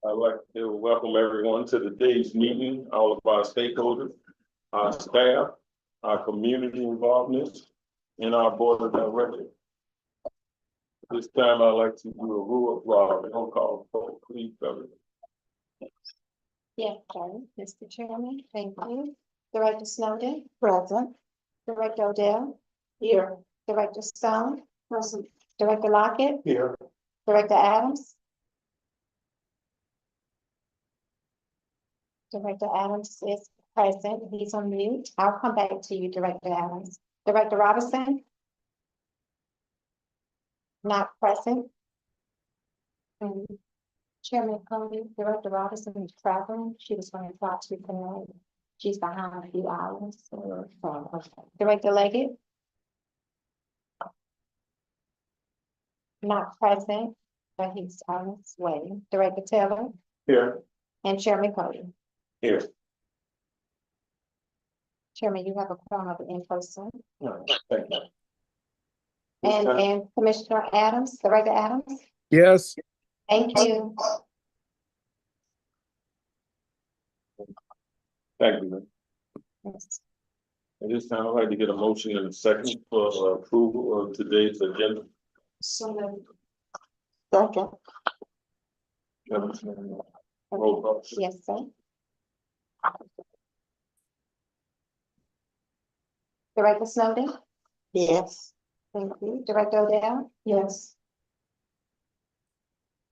I'd like to welcome everyone to today's meeting, all of our stakeholders, our staff, our community involvement, and our board of directors. This time I'd like to do a roll call vote, please, Governor. Yes, sorry, Mr. Chairman, thank you. Director Snowden. Present. Director Odell. Here. Director Stone. Present. Director Lockett. Here. Director Adams. Director Adams is present. He's on mute. I'll come back to you, Director Adams. Director Robinson. Not present. Chairman Cody, Director Robinson is traveling. She was going to talk to you tonight. She's behind a few hours. Okay. Director Leggett? Not present, but he's on his way. Director Taylor Here. and Chairman Cody. Here. Chairman, you have a quorum of in person. Thank you. This And, time- and Commissioner Adams, Director Adams? Yes. Thank you. Thank you, man. At this time, I'd like to get a motion in a second for approval of today's agenda. Second. Roll call. Yes, sir. Director Snowden? Yes. Thank you. Director Odell? Yes.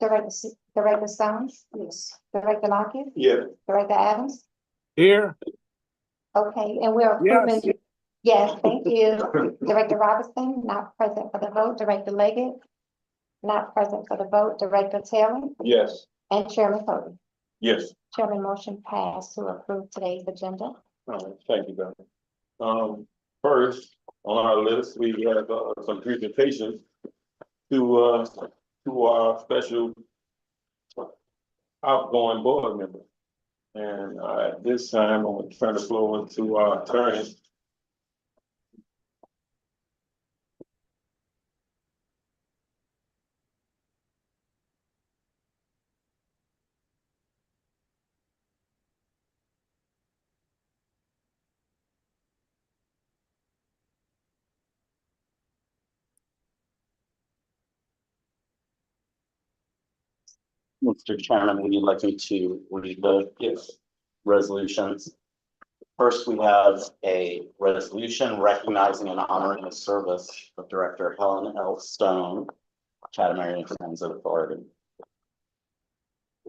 Director Stones? Yes. Director Lockett? Yeah. Director Adams? Here. Okay, and we're Yes. approving. Yes, thank you. Director Robinson, not present for the vote. Director Leggett? Not present for the vote. Director Taylor? Yes. And Chairman Cody. Yes. Chairman, motion passed to approve today's agenda. All right, thank you, Don. First, on our list, we have some presentations to our special outgoing board member. And at this time, I'm gonna turn the floor to our attorney. Mr. Chairman, would you like me to read the Yes. resolutions? First, we have a resolution recognizing and honoring the service of Director Helen L. Stone, Chatham Area Transit Authority.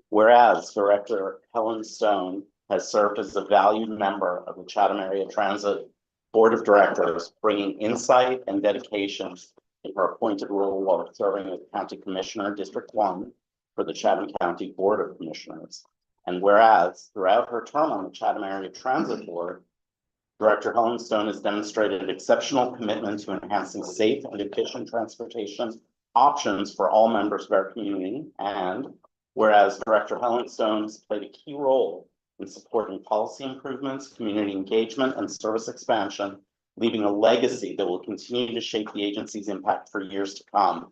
Whereas Director Helen Stone has served as a valued member of the Chatham Area Transit Board of Directors, bringing insight and dedication in her appointed role while serving as County Commissioner, District 1 for the Chatham County Board of Commissioners. And whereas throughout her term on the Chatham Area Transit Board, Director Helen Stone has demonstrated exceptional commitment to enhancing safe and efficient transportation options for all members of our community. And whereas Director Helen Stone has played a key role in supporting policy improvements, community engagement, and service expansion, leaving a legacy that will continue to shape the agency's impact for years to come.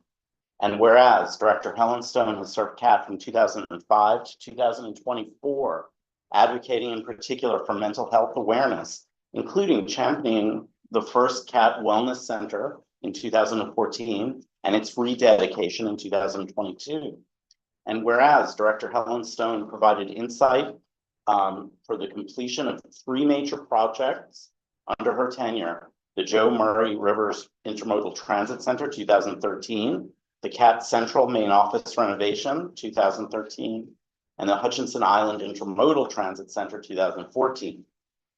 And whereas Director Helen Stone has served CAT from 2005 to 2024, advocating in particular for mental health awareness, including championing the first CAT Wellness Center in 2014 and its rededication in 2022. And whereas Director Helen Stone provided insight for the completion of 3 major projects under her tenure: the Joe Murray Rivers Intermodal Transit Center, 2013, the CAT Central Main Office renovation, 2013, and the Hutchinson Island Intermodal Transit Center, 2014.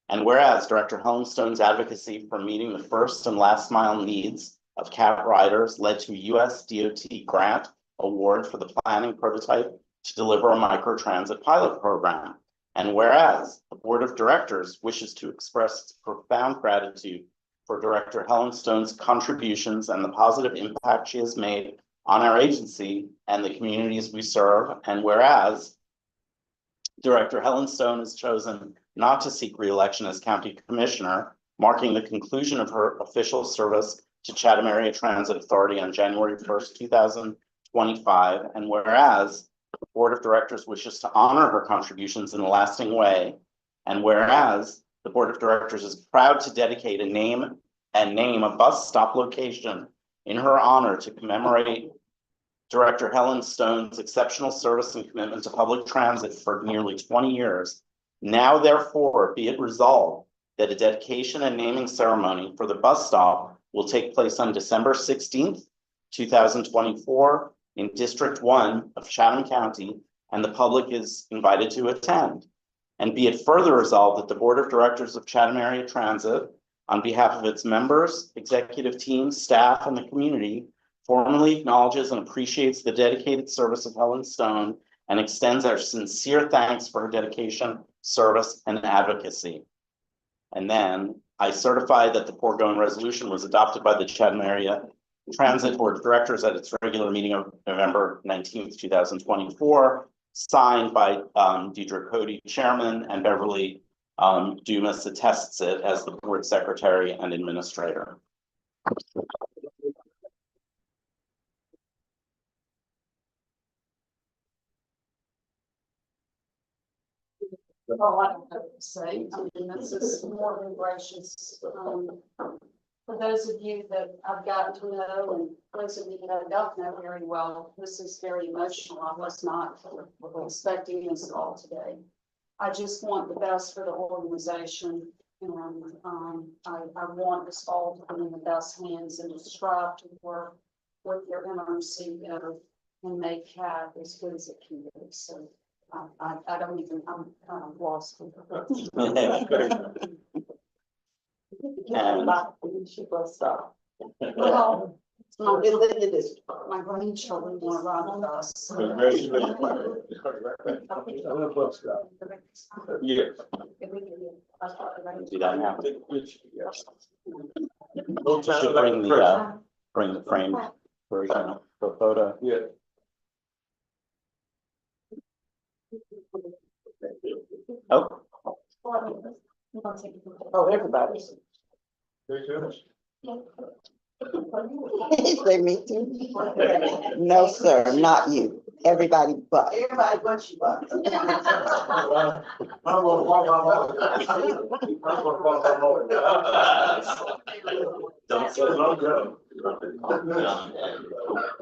And whereas Director Helen Stone's advocacy for meeting the first and last mile needs of CAT riders led to a US DOT grant award for the planning prototype to deliver a microtransit pilot program. And whereas the Board of Directors wishes to express its profound gratitude for Director Helen Stone's contributions and the positive impact she has made on our agency and the communities we serve. And whereas Director Helen Stone has chosen not to seek re-election as County Commissioner, marking the conclusion of her official service to Chatham Area Transit Authority on January 1st, 2025. And whereas the Board of Directors wishes to honor her contributions in a lasting way. And whereas the Board of Directors is proud to dedicate and name a bus stop location in her honor to commemorate Director Helen Stone's exceptional service and commitment to public transit for nearly 20 years. Now, therefore, be it resolved that a dedication and naming ceremony for the bus stop will take place on December 16th, 2024 in District 1 of Chatham County, and the public is invited to attend. And be it further resolved that the Board of Directors of Chatham Area Transit, on behalf of its members, executive team, staff, and the community, formally acknowledges and appreciates the dedicated service of Helen Stone and extends our sincere thanks for her dedication, service, and advocacy. And then I certify that the foregoing resolution was adopted by the Chatham Area Transit Board of Directors at its regular meeting of November 19th, 2024, signed by Deidre Cody, Chairman, and Beverly Dumas attests it as the Board Secretary and Administrator. All I have to say, I mean, this is more than gracious. For those of you that I've gotten to know and those of you that I don't know very well, this is very emotional. I was not expecting this all today. I just want the best for the organization, and I want us all to be in the best hands and to strive to work with your MRC and make CAP as good as it can be. So I don't even, I'm kind of lost. She will stop. Well, my grandchildren want to ride with us. Yes. Do that now. No time Should like bring the frame version of the photo. Yeah. Oh, Oh, everybody. Very good. Say me too. No, sir, not you. Everybody but. Everybody but you. don't say no.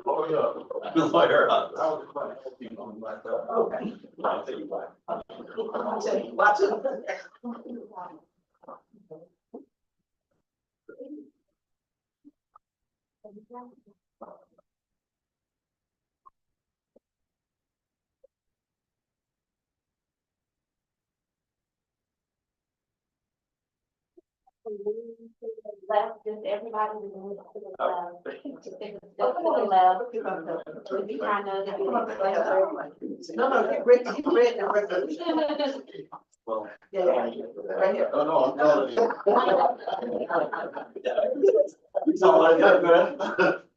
Lawyer up. Watch it. Left, just everybody to the left. To the left. We kind of. No, you read the resolution. Well, Yeah, right here. Oh, no, I'm telling you. It's all I got, man.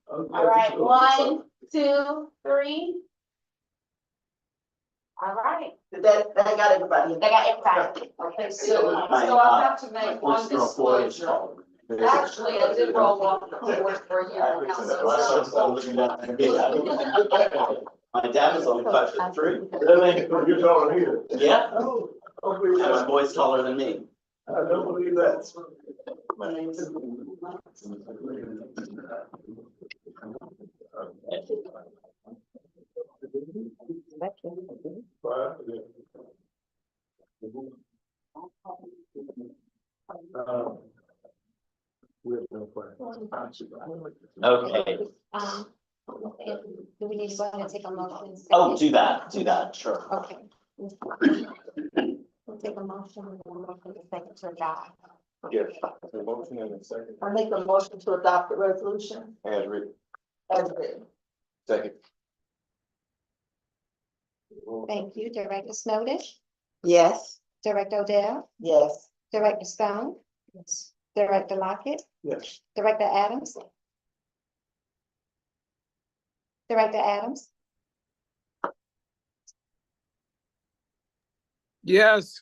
All right, 1, 2, 3. All right, That got everybody. they got everybody. Okay, so I have to make one disclosure. Actually, I did roll off the board for a year and a half. My dad was only 5'3". You're taller here. Yeah, Oh, and my boy's taller than me. I don't believe that. Okay, Do we need to go ahead and take a motion? oh, do that, sure. Okay. We'll take a motion, and then we'll take a second to adopt. Yes, a motion and a second. I make a motion to adopt the resolution As written. as written. Second. Thank you, Director Snowden, Yes. Director Odell, Yes. Director Stone, Yes. Director Lockett, Yes. Director Adams. Director Adams, Yes,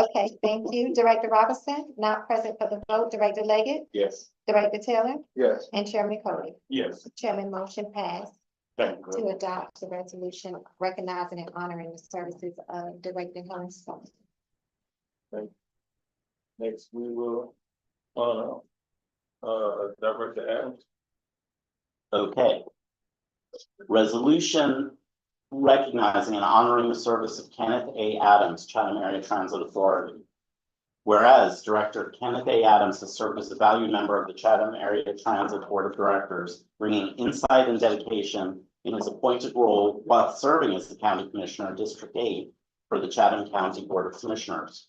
okay, thank you. Director Robinson, not present for the vote. Director Leggett, Yes. Director Taylor, Yes. and Chairman Cody. Yes. Chairman, motion passed Thank you. to adopt the resolution recognizing and honoring the services of Director Helen Stone. Next, we will honor Director Adams. Okay. Resolution recognizing and honoring the service of Kenneth A. Adams, Chatham Area Transit Authority. Whereas Director Kenneth A. Adams has served as a valued member of the Chatham Area Transit Board of Directors, bringing insight and dedication in his appointed role while serving as the County Commissioner, District 8 for the Chatham County Board of Commissioners.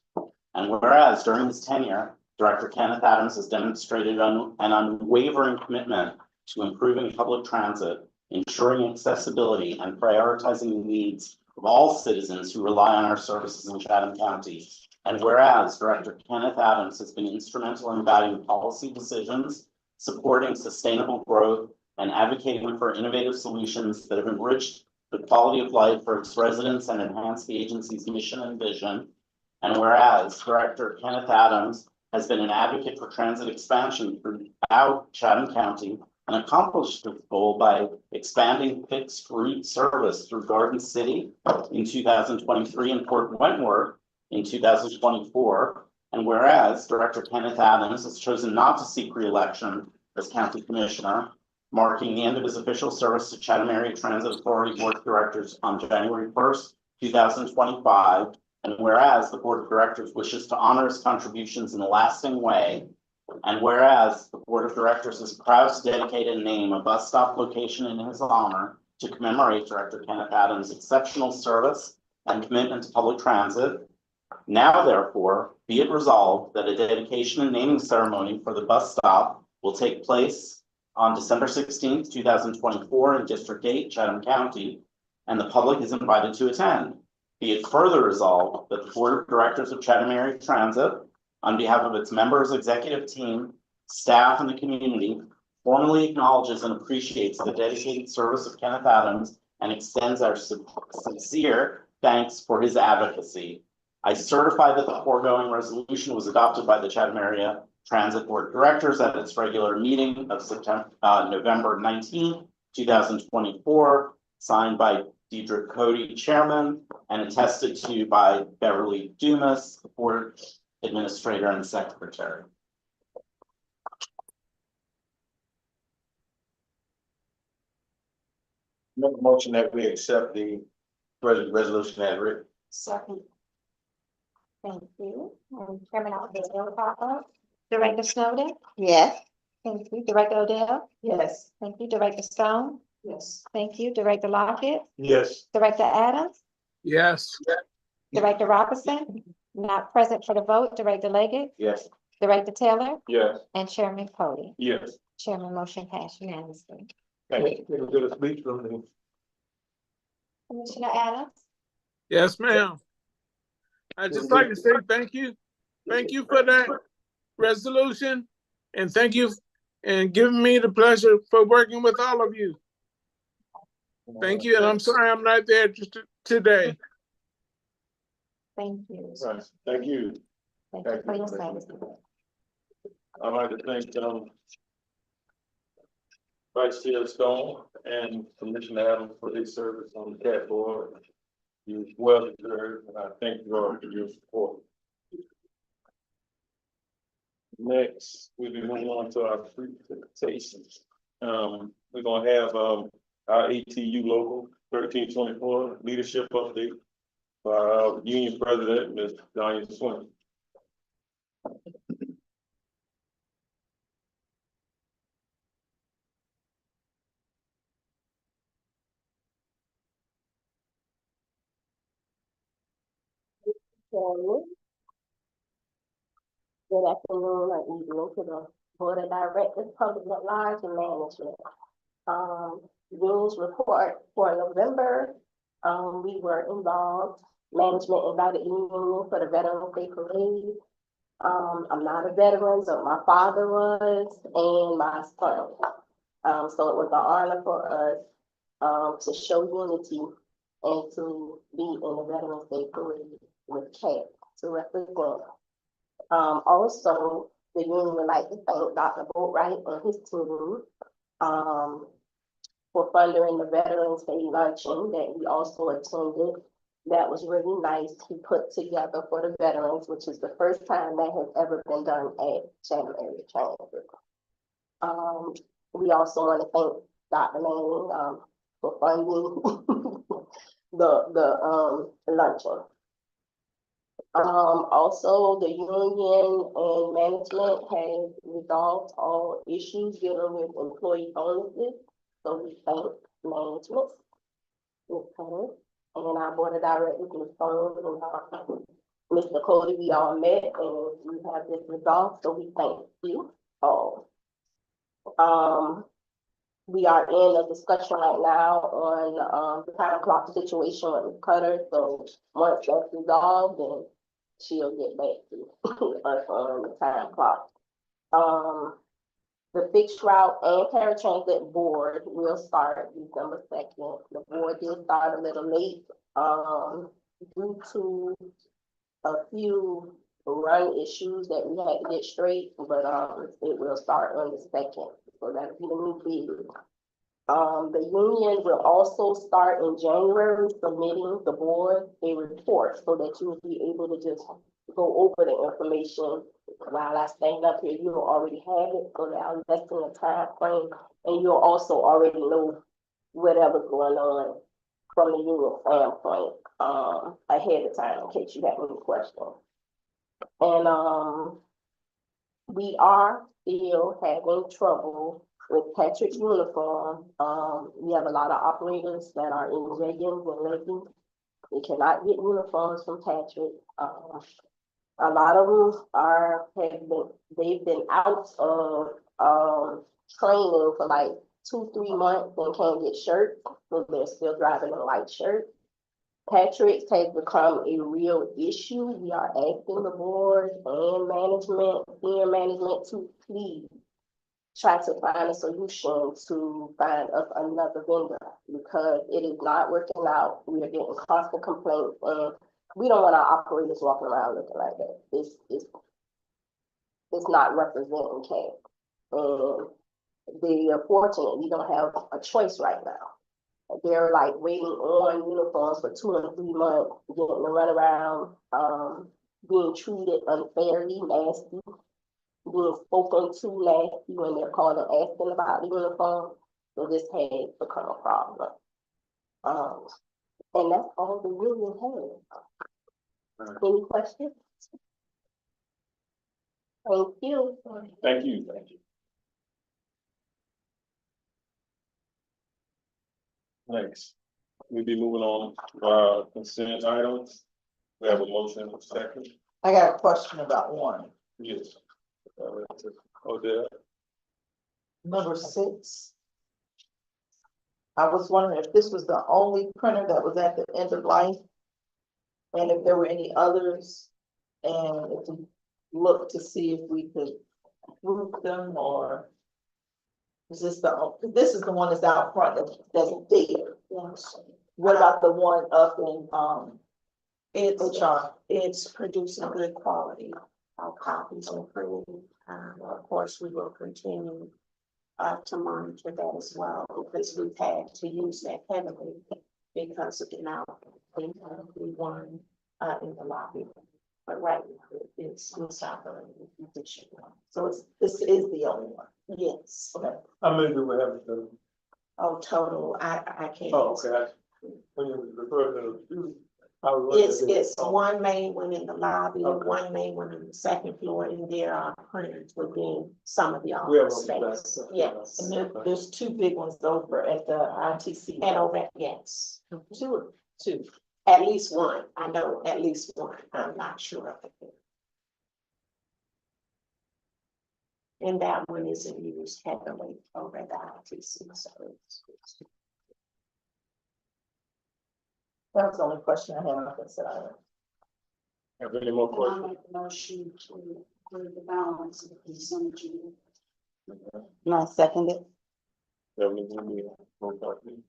And whereas during his tenure, Director Kenneth Adams has demonstrated an unwavering commitment to improving public transit, ensuring accessibility, and prioritizing the needs of all citizens who rely on our services in Chatham County. And whereas Director Kenneth Adams has been instrumental in guiding policy decisions, supporting sustainable growth, and advocating for innovative solutions that have enriched the quality of life for its residents and enhanced the agency's mission and vision. And whereas Director Kenneth Adams has been an advocate for transit expansion throughout Chatham County and accomplished this goal by expanding fixed route service through Garden City in 2023 and Port Wentworth in 2024. And whereas Director Kenneth Adams has chosen not to seek re-election as County Commissioner, marking the end of his official service to Chatham Area Transit Authority Board of Directors on January 1st, 2025. And whereas the Board of Directors wishes to honor his contributions in a lasting way, and whereas the Board of Directors is proud to dedicate and name a bus stop location in his honor to commemorate Director Kenneth Adams' exceptional service and commitment to public transit, now therefore be it resolved that a dedication and naming ceremony for the bus stop will take place on December 16th, 2024 in District 8, Chatham County, and the public is invited to attend. Be it further resolved that the Board of Directors of Chatham Area Transit, on behalf of its members, executive team, staff, and the community, formally acknowledges and appreciates the dedicated service of Kenneth Adams and extends our sincere thanks for his advocacy. I certify that the foregoing resolution was adopted by the Chatham Area Transit Board of Directors at its regular meeting of November 19th, 2024, signed by Deidre Cody, Chairman, and attested to by Beverly Dumas, the Board Administrator and Secretary. Make a motion that we accept the resolution as written. Second. Thank you. And Chairman Alexander, roll call. Director Snowden? Yes. Thank you. Director Odell? Yes. Thank you. Director Stone? Yes. Thank you. Director Lockett? Yes. Director Adams? Yes. Director Robinson? Not present for the vote. Director Leggett? Yes. Director Taylor? Yes. And Chairman Cody? Yes. Chairman, motion passed unanimously. Thank you. Get a speech from the. Commissioner Adams? Yes, ma'am. I'd just like to say thank you. Thank you for that resolution. And thank you and giving me the pleasure for working with all of you. Thank you. And I'm sorry I'm not there today. Thank you. Right. Thank you. Thank you for your service. I'd like to thank Vice Chair Stone and Commissioner Adams for his service on the CAT board. You well deserved, and I thank you all for your support. Next, we'll be moving on to our presentations. We're gonna have our ATU local 1324 leadership update by our union president, Ms. Diane Swin. Good afternoon or evening to the Board of Directors, Public at Large and Management. Rules report for November, we were involved, management invited union for the Veterans Day Parade. I'm not a veteran, but my father was, and my son. So it was an honor for us, to show unity and to be in the Veterans Day Parade with CAT to represent. Also, the union would like to thank Dr. Boatwright and his team, for funding the Veterans Day luncheon that we also attended. That was really nice to put together for the veterans, which is the first time that has ever been done at Chatham Area Transit. We also want to thank Dr. Manning, for funding the luncheon. Also, the union and management has resolved all issues dealing with employee bonuses. So we thank management, Ms. Cutter, and our board of directors, Ms. Stone, and Mr. Cody. We all met and we have this resolved, so we thank you all. We are in a discussion right now on the time clock situation with Ms. Cutter. So once that's resolved, then she'll get back to us on the time clock. The fixed route and paratransit board will start December 2nd. The board did start a little late, due to a few run issues that we had to get straight, but, it will start on the 2nd, so that'll be the new bid. The union will also start in January submitting the board a report so that you will be able to just go over the information while I stand up here. You'll already have it, so that I'm investing the time frame, and you'll also already know whatever's going on from the union standpoint, ahead of time in case you have any questions. And, we are still having trouble with Patrick's uniform. We have a lot of operators that are in Jenkins and Lincoln. They cannot get uniforms from Patrick. A lot of them they've been out of, training for like 2-3 months and can't get shirts, so they're still driving a light shirt. Patrick's has become a real issue. We are asking the board and management, senior management, to please try to find a solution to find us another vendor, because it is not working out. We are getting constant complaints, and we don't want our operators walking around looking like that. It's not representing CAG. They are fortunate we don't have a choice right now. They're like waiting on uniforms for 2 or 3 months, getting to run around, being treated unfairly, nasty, being spoken to nasty when they're calling and asking about the uniform. So this has become a problem. And that's all the union has. Any questions? Thank you. Thank you, thank you. Next, we'll be moving on, consent items. We have a motion and a second. I got a question about one. Yes. Odell, Number 6. I was wondering if this was the only printer that was at the end of life, and if there were any others, and if we looked to see if we could group them, or is this this is the one that's out front that's there? Yes, What about the one up in it's, HR? it's producing good quality. Our copies improve. Of course, we will continue to monitor that as well, because we've had to use that heavily because of the now we won in the lobby. But right now, it's operating efficiently. So this is the only one. Yes. Okay. how many do we have? Oh, total, I can't. Oh, okay. When you refer to. It's one main one in the lobby, one main one on the second floor, and there are printers within some of the office space. Yes, And there's 2 big ones over at the RTC. and over, yes, Two. at least one, I know at least one, I'm not sure of it. And that one isn't used heavily over at the RTC, so it's. That's the only question I had on consent item. Have any more I'll questions? make a motion to approve the balance of the consent agenda. And I second it. Have any more questions?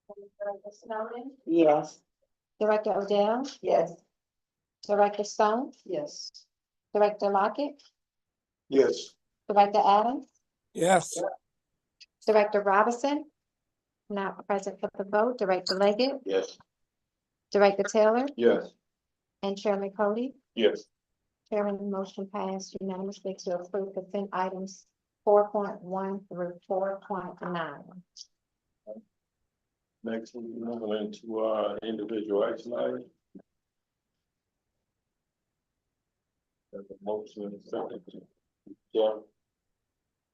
Director Snowden, Yes. Director Odell, Yes. Director Stone, Yes. Director Lockett, Yes. Director Adams, Yes. Director Robinson, not present for the vote, Director Leggett, Yes. Director Taylor, Yes. and Chairman Cody. Yes. Chairman, the motion passed unanimously to approve consent items 4.1 through 4.9. Next, we'll be moving into our individual action items. There's a motion and a second. Yeah.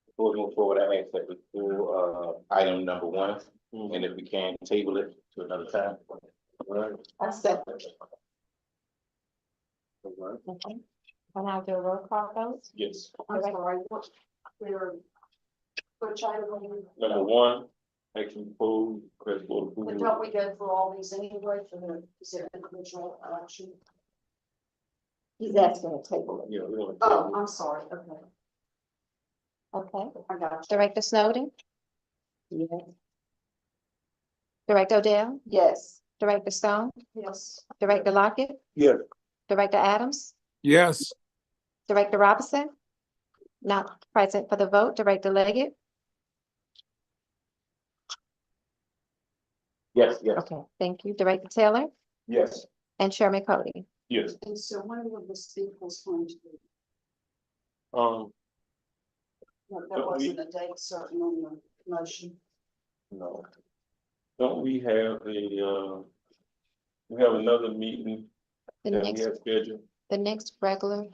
Before we move forward, I ask that we do, item number 1, and if we can, table it to another time. All right. I second. All right. Okay. And I'll do a roll call vote. Yes. I'm sorry, which item are you? Number 1, action pulled, request for But approval. don't we go through all these anyway for the, is there individual election? He's asking to table it. Yeah, we want. Oh, I'm sorry, okay, Okay. I got you. Director Snowden, Yes. Director Odell, Yes. Director Stone, Yes. Director Lockett, Yes. Director Adams, Yes. Director Robinson. Not present for the vote, Director Leggett. Yes, yes. Okay, thank you. Director Taylor Yes. and Chairman Cody. Yes. And so when will this vehicles going to be? There wasn't a date certain on the motion. No. Don't we have we have another meeting The that we next, have scheduled? the next regular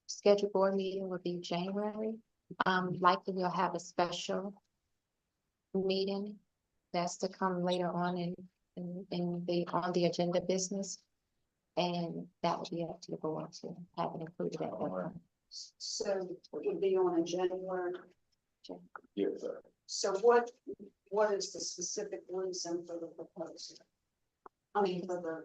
scheduled board meeting will be January. Likely we'll have a special meeting that's to come later on on the agenda business. And that will be up to the board to have it included at that time. So it would be on in January. Yes, sir. So what is the specific reason for the proposal? I mean, for the,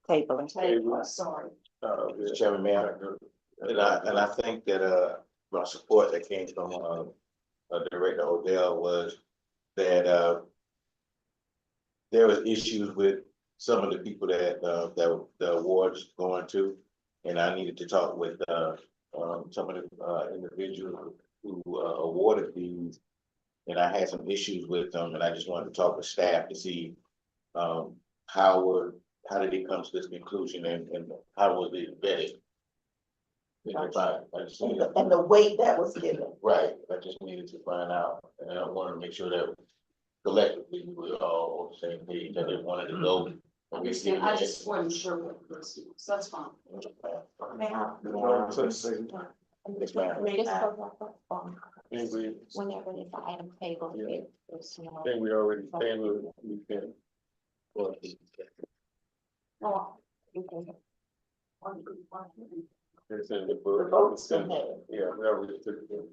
table, sorry. Mr. Chairman, Mayor, and I think that, my support that came from, Director Odell was that, there was issues with some of the people that the awards going to. And I needed to talk with, some of the, individuals who, awarded these. And I had some issues with them, and I just wanted to talk with staff to see, how did it come to this conclusion, and how was it vetted? And if I just needed, And the weight that was given. right, I just needed to find out, and I wanted to make sure that collectively we were all on the same page, that they wanted to go. And we see. I just wasn't sure what it was, so that's fine. Yes, ma'am. Just for record, Think we, whenever it's an item table, Yeah. it's, you know. think we already tabled, we can. Oh, It's in the The book. votes It's in- been made. Yeah, we already took it.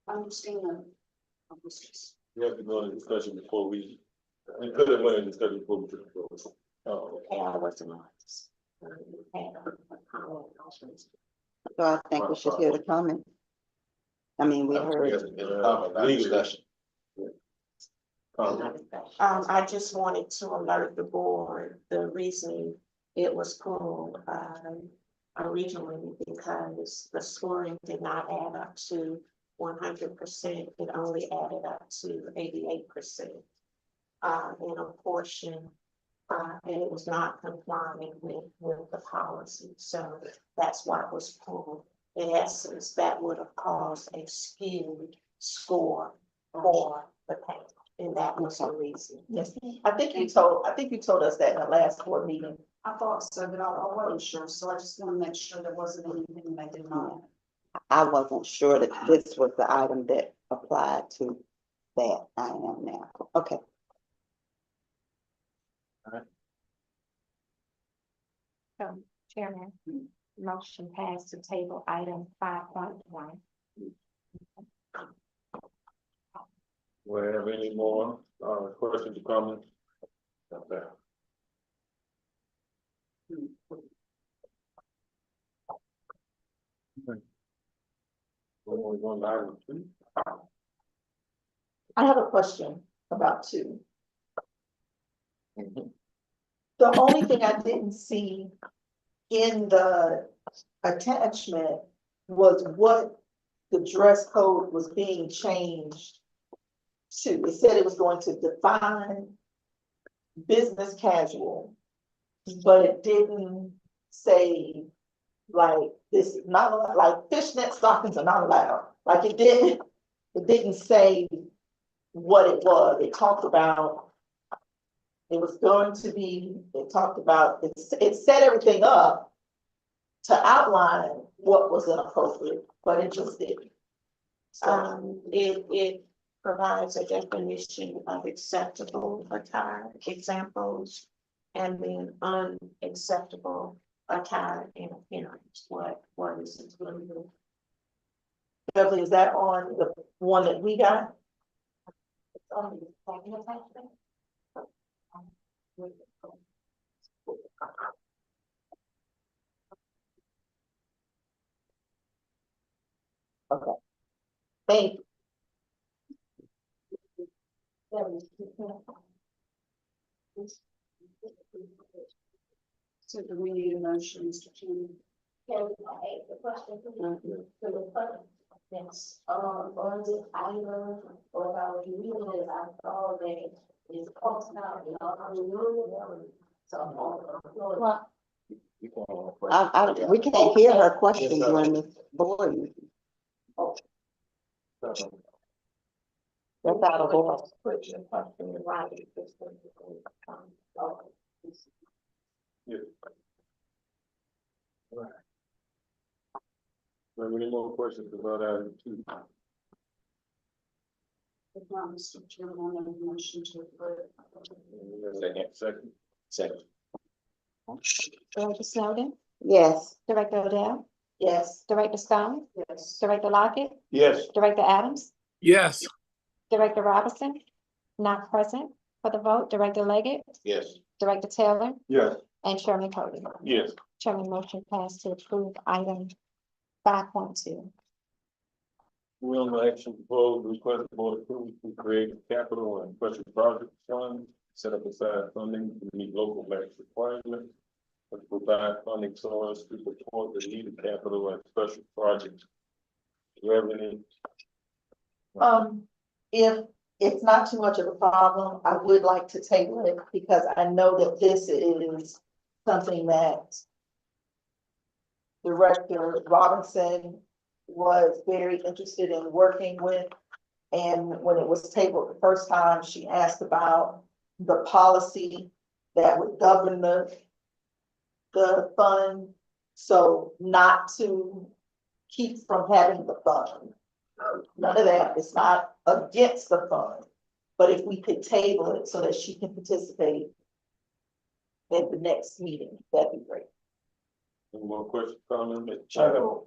I understand. We have to go into discussion before we could have went into discussion before we took the vote. Oh, I wasn't. So I think we should hear the comment. I mean, we heard. Legal discussion. I just wanted to alert the board, the reason it was pulled, originally because the scoring did not add up to 100%. It only added up to 88%. In a portion, and it was not complying with the policy. So that's why it was pulled. In essence, that would have caused a skewed score for the panel. And that was the reason. Yes, I think you told us that in the last board meeting. I thought so, but I wasn't sure, so I just want to make sure there wasn't anything they did not. I wasn't sure that this was the item that applied to that. I am now. Okay. So, Chairman, motion passed to table item 5.1. Do we have any more, questions or comments? Okay. We're going to item 2. I have a question about 2. The only thing I didn't see in the attachment was what the dress code was being changed to. It said it was going to define business casual, but it didn't say like this, not allowed, like fishnet stockings are not allowed. Like it didn't say what it was. It talked about it was going to be, it talked about, it set everything up to outline what was inappropriate, but it just didn't. It provides a definition of acceptable attire, examples, and then unacceptable attire in appearance, what is included. Beverly, is that on the one that we got? Thank you. So do we need a motion, Mr. Chairman? Can I ask the question? Yes, on this item, or our community, I saw that is posted out in our room. So. Well, we can't hear her question during the board meeting. That's out of order. Put your question in writing. Yeah. Any more questions about item 2? If not, Mr. Chairman, I make a motion to approve. Second. Second. Director Snowden, Yes. Director Odell, Yes. Director Stone, Yes. Director Lockett, Yes. Director Adams, Yes. Director Robinson, not present for the vote, Director Leggett, Yes. Director Taylor, Yes. and Chairman Cody. Yes. Chairman motion passed to approve item 5.2. Will no action proposed, request the board approval to create a capital and special project fund, set up aside funding to meet local match requirements, and provide funding source to support the needed capital and special projects. Do you have any? If it's not too much of a problem, I would like to table it because I know that this is something that Director Robinson was very interested in working with. And when it was tabled the first time, she asked about the policy that would govern the fund. So not to keep from having the fund. None of that. It's not against the fund. But if we could table it so that she can participate at the next meeting, that'd be great. Any more questions, comments? Mr. Chairman?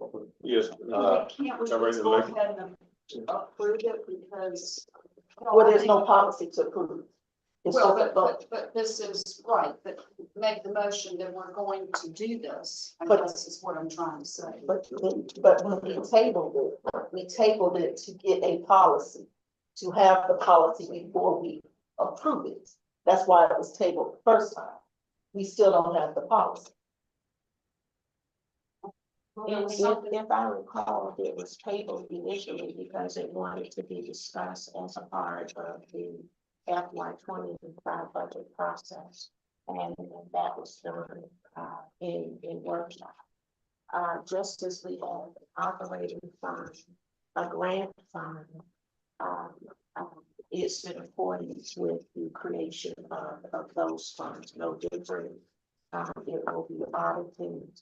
Yes. Can't we just Director go Leggett. ahead and approve it because? Well, there's no policy to approve. It's Well, just a vote. but this is right, but make the motion that we're going to do this, I But- guess is what I'm trying to say. But when we tabled it to get a policy, to have the policy before we approve it. That's why it was tabled the first time. We still don't have the policy. If I recall, it was tabled initially because it wanted to be discussed as a part of the FY 25 budget process. And that was done in workshop. Just as we have an operating fund, a grant fund, it's in accordance with the creation of those funds, no different. It will be audited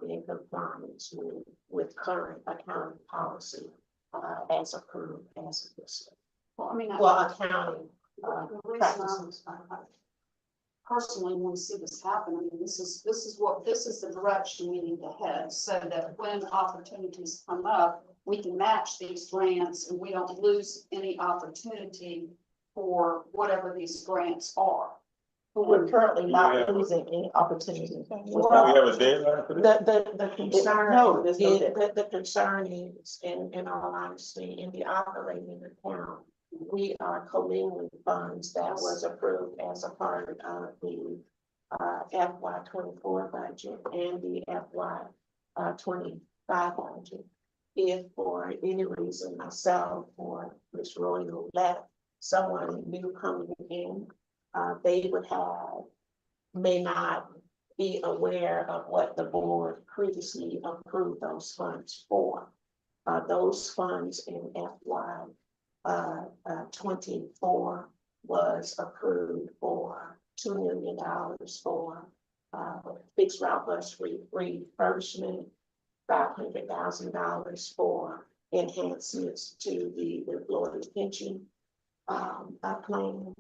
in compliance with current accounting policy as approved as of this. Well, I mean, Well, accounting the reason practices. I personally want to see this happen. I mean, this is the direction we need to head so that when opportunities come up, we can match these grants and we don't lose any opportunity for whatever these grants are. But we're currently Yeah. not losing any opportunity. Do we have a deadline for this? The concern, No, there's no the concern is, in all honesty, in the operating account, we are commingling funds that was approved as a part of the FY 24 budget and the FY 25 budget. If for any reason myself or Ms. Royal left someone new coming in, they may not be aware of what the board previously approved those funds for. Those funds in FY 24 was approved for $2 million for fixed route bus refurbishment, $500,000 for enhancements to the employee pension plan.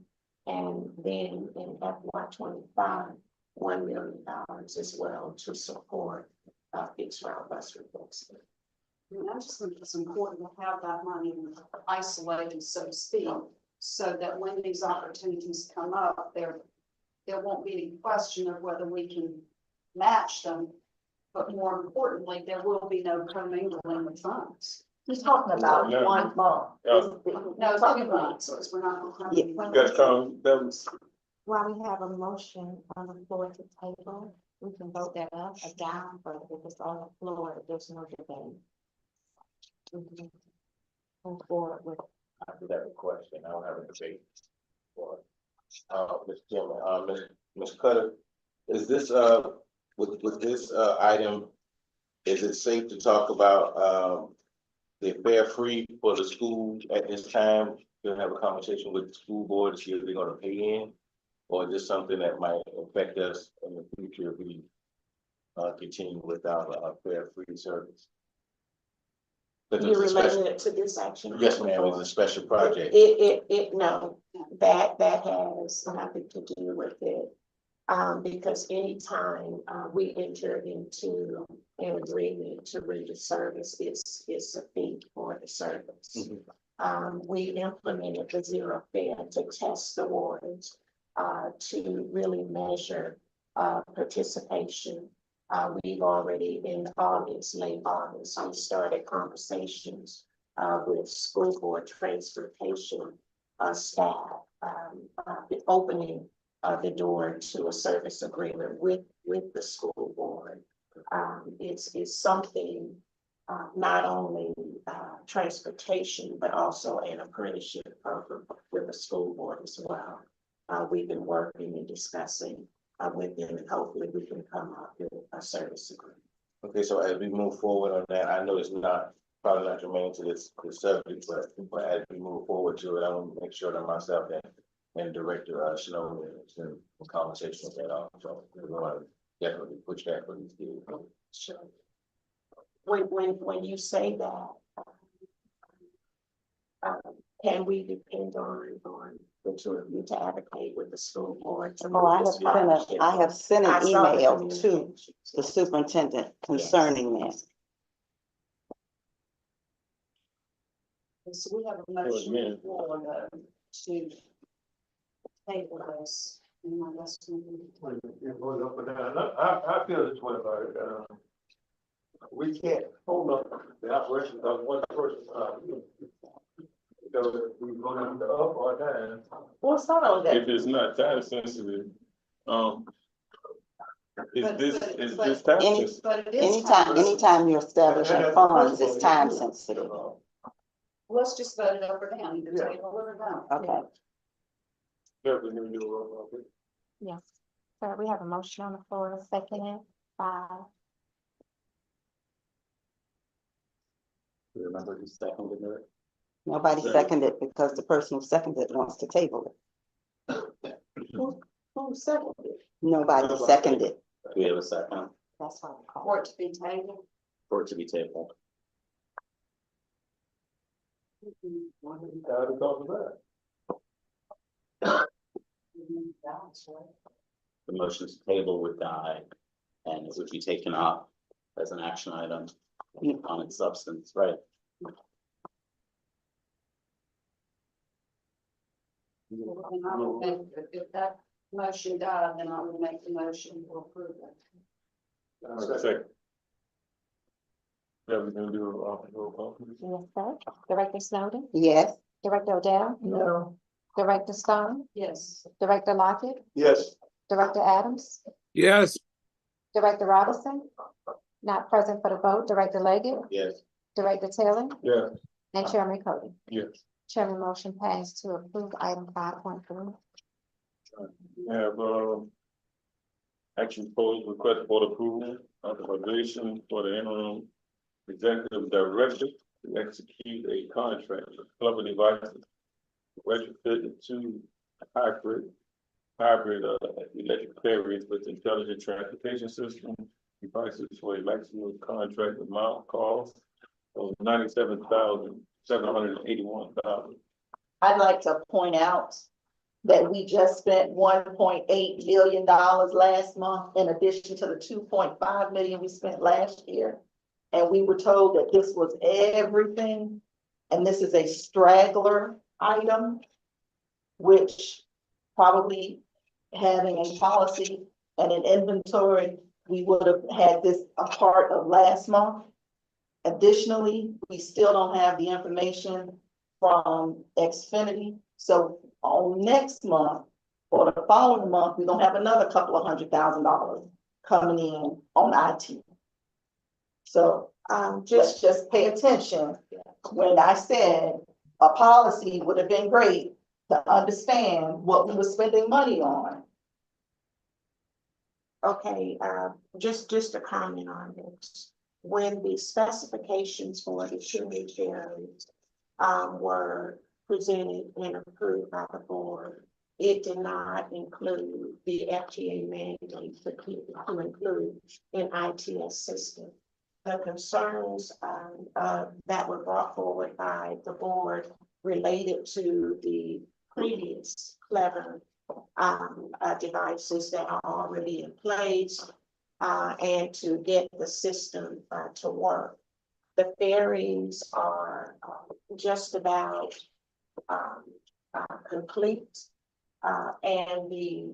And then in FY 25, $1 million as well to support fixed route bus replacement. I mean, I just think it's important to have that money isolated, so to speak, so that when these opportunities come up, there won't be any question of whether we can match them. But more importantly, there will be no commingling of funds. He's talking about Yeah. 1 month. Yeah. No, it's 2 months, because we're not. That's that was, While we have a motion on the floor to table, we can vote that up or down, but if it's on the floor, there's no debate. We can move forward with. I do have a question, I don't have a debate. For, Mr. Chairman, Ms. Cutter, is this, with this, item, is it safe to talk about, the fare free for the schools at this time? We'll have a conversation with the school board to see if they're gonna pay in, or just something that might affect us in the future if we, continue without a fare free service? You related it to this action? Yes, ma'am, it's a special project. No, that has nothing to do with it. Because anytime, we enter into an agreement to render service, it's a fee for the service. We implemented the zero fare to test the waters, to really measure, participation. We've already in August, late August, we started conversations with school board transportation staff, opening the door to a service agreement with the school board. It's something not only transportation, but also an apprenticeship program with the school board as well. We've been working and discussing with them, and hopefully we can come up with a service agreement. Okay, so as we move forward on that, I know it's not, probably not germane to this subject, but as we move forward to it, I want to make sure that myself and Director Snow is in conversation with that also. We want to definitely push that for these kids. Sure. When you say that, can we depend on the two of you to advocate with the school board? To Oh, I have sent I an saw the email to communications. the superintendent concerning this. So we have a motion for to table this. And I guess I feel this way about it, we can't hold up the operation of one person, so we going to up or down. Well, it's not on that. If it's not time sensitive, is this time Any- sensitive? But it is. Anytime you're establishing funds, it's time sensitive. Let's just vote it up or down, either table or down. Okay. Definitely need to do a roll call, please. Yes. So we have a motion on the floor, seconded by, You remember who seconded it? Nobody seconded because the person who seconded wants to table it. Who seconded it? Nobody seconded. Do we have a second that's what I call For it to be tabled. for it to be tabled? How to talk about The motion's table would die and it would be taken up as an action item on its substance, right? And I would make, if that motion died, then I would make the motion to approve it. Second. Yeah, we're gonna do a roll call, please. yes, sir. Director Snowden, Yes, Director Odell, No. Director Stone, Yes. Director Lockett, Yes. Director Adams, Yes, Director Robinson, not present for the vote, Director Leggett, Yes, Director Taylor, Yeah. and Chairman Cody. Yes. Chairman motion passed to approve item 5.3. We have, action proposed request for approval, authorization for the interim executive director to execute a contract with Clever Devices. Retrofit to hybrid electric carriers with intelligent transportation system devices for a maximum contract amount cost of $97,781. I'd like to point out that we just spent $1.8 billion last month in addition to the $2.5 million we spent last year. And we were told that this was everything, and this is a straggler item. which probably having a policy and an inventory, we would have had this a part of last month. Additionally, we still don't have the information from Xfinity, so on next month or the following month, we're gonna have another couple of $100,000 coming in on IT. So just pay attention. When I said a policy would have been great to understand what we were spending money on. Okay, just a comment on this. When the specifications for the tributaries were presented and approved by the board, it did not include the FTA mandate to include an ITS system. The concerns that were brought forward by the board related to the previous Clever devices that are already in place and to get the system to work. The ferries are just about complete, and the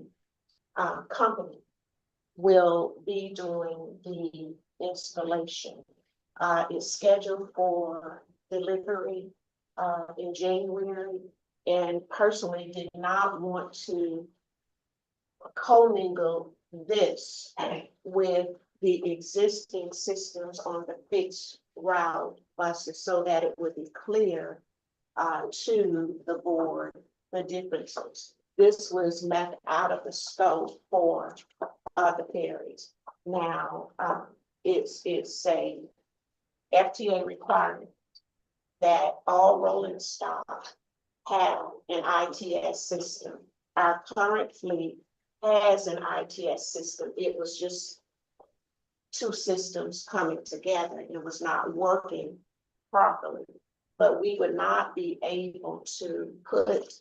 company will be doing the installation. It's scheduled for delivery in January, and personally did not want to commingle this with the existing systems on the fixed route buses so that it would be clear to the board the differences. This was left out of the scope for the ferries. Now, it's a FTA requirement that all rolling stock have an ITS system. Our current fleet has an ITS system. It was just two systems coming together. It was not working properly, but we would not be able to put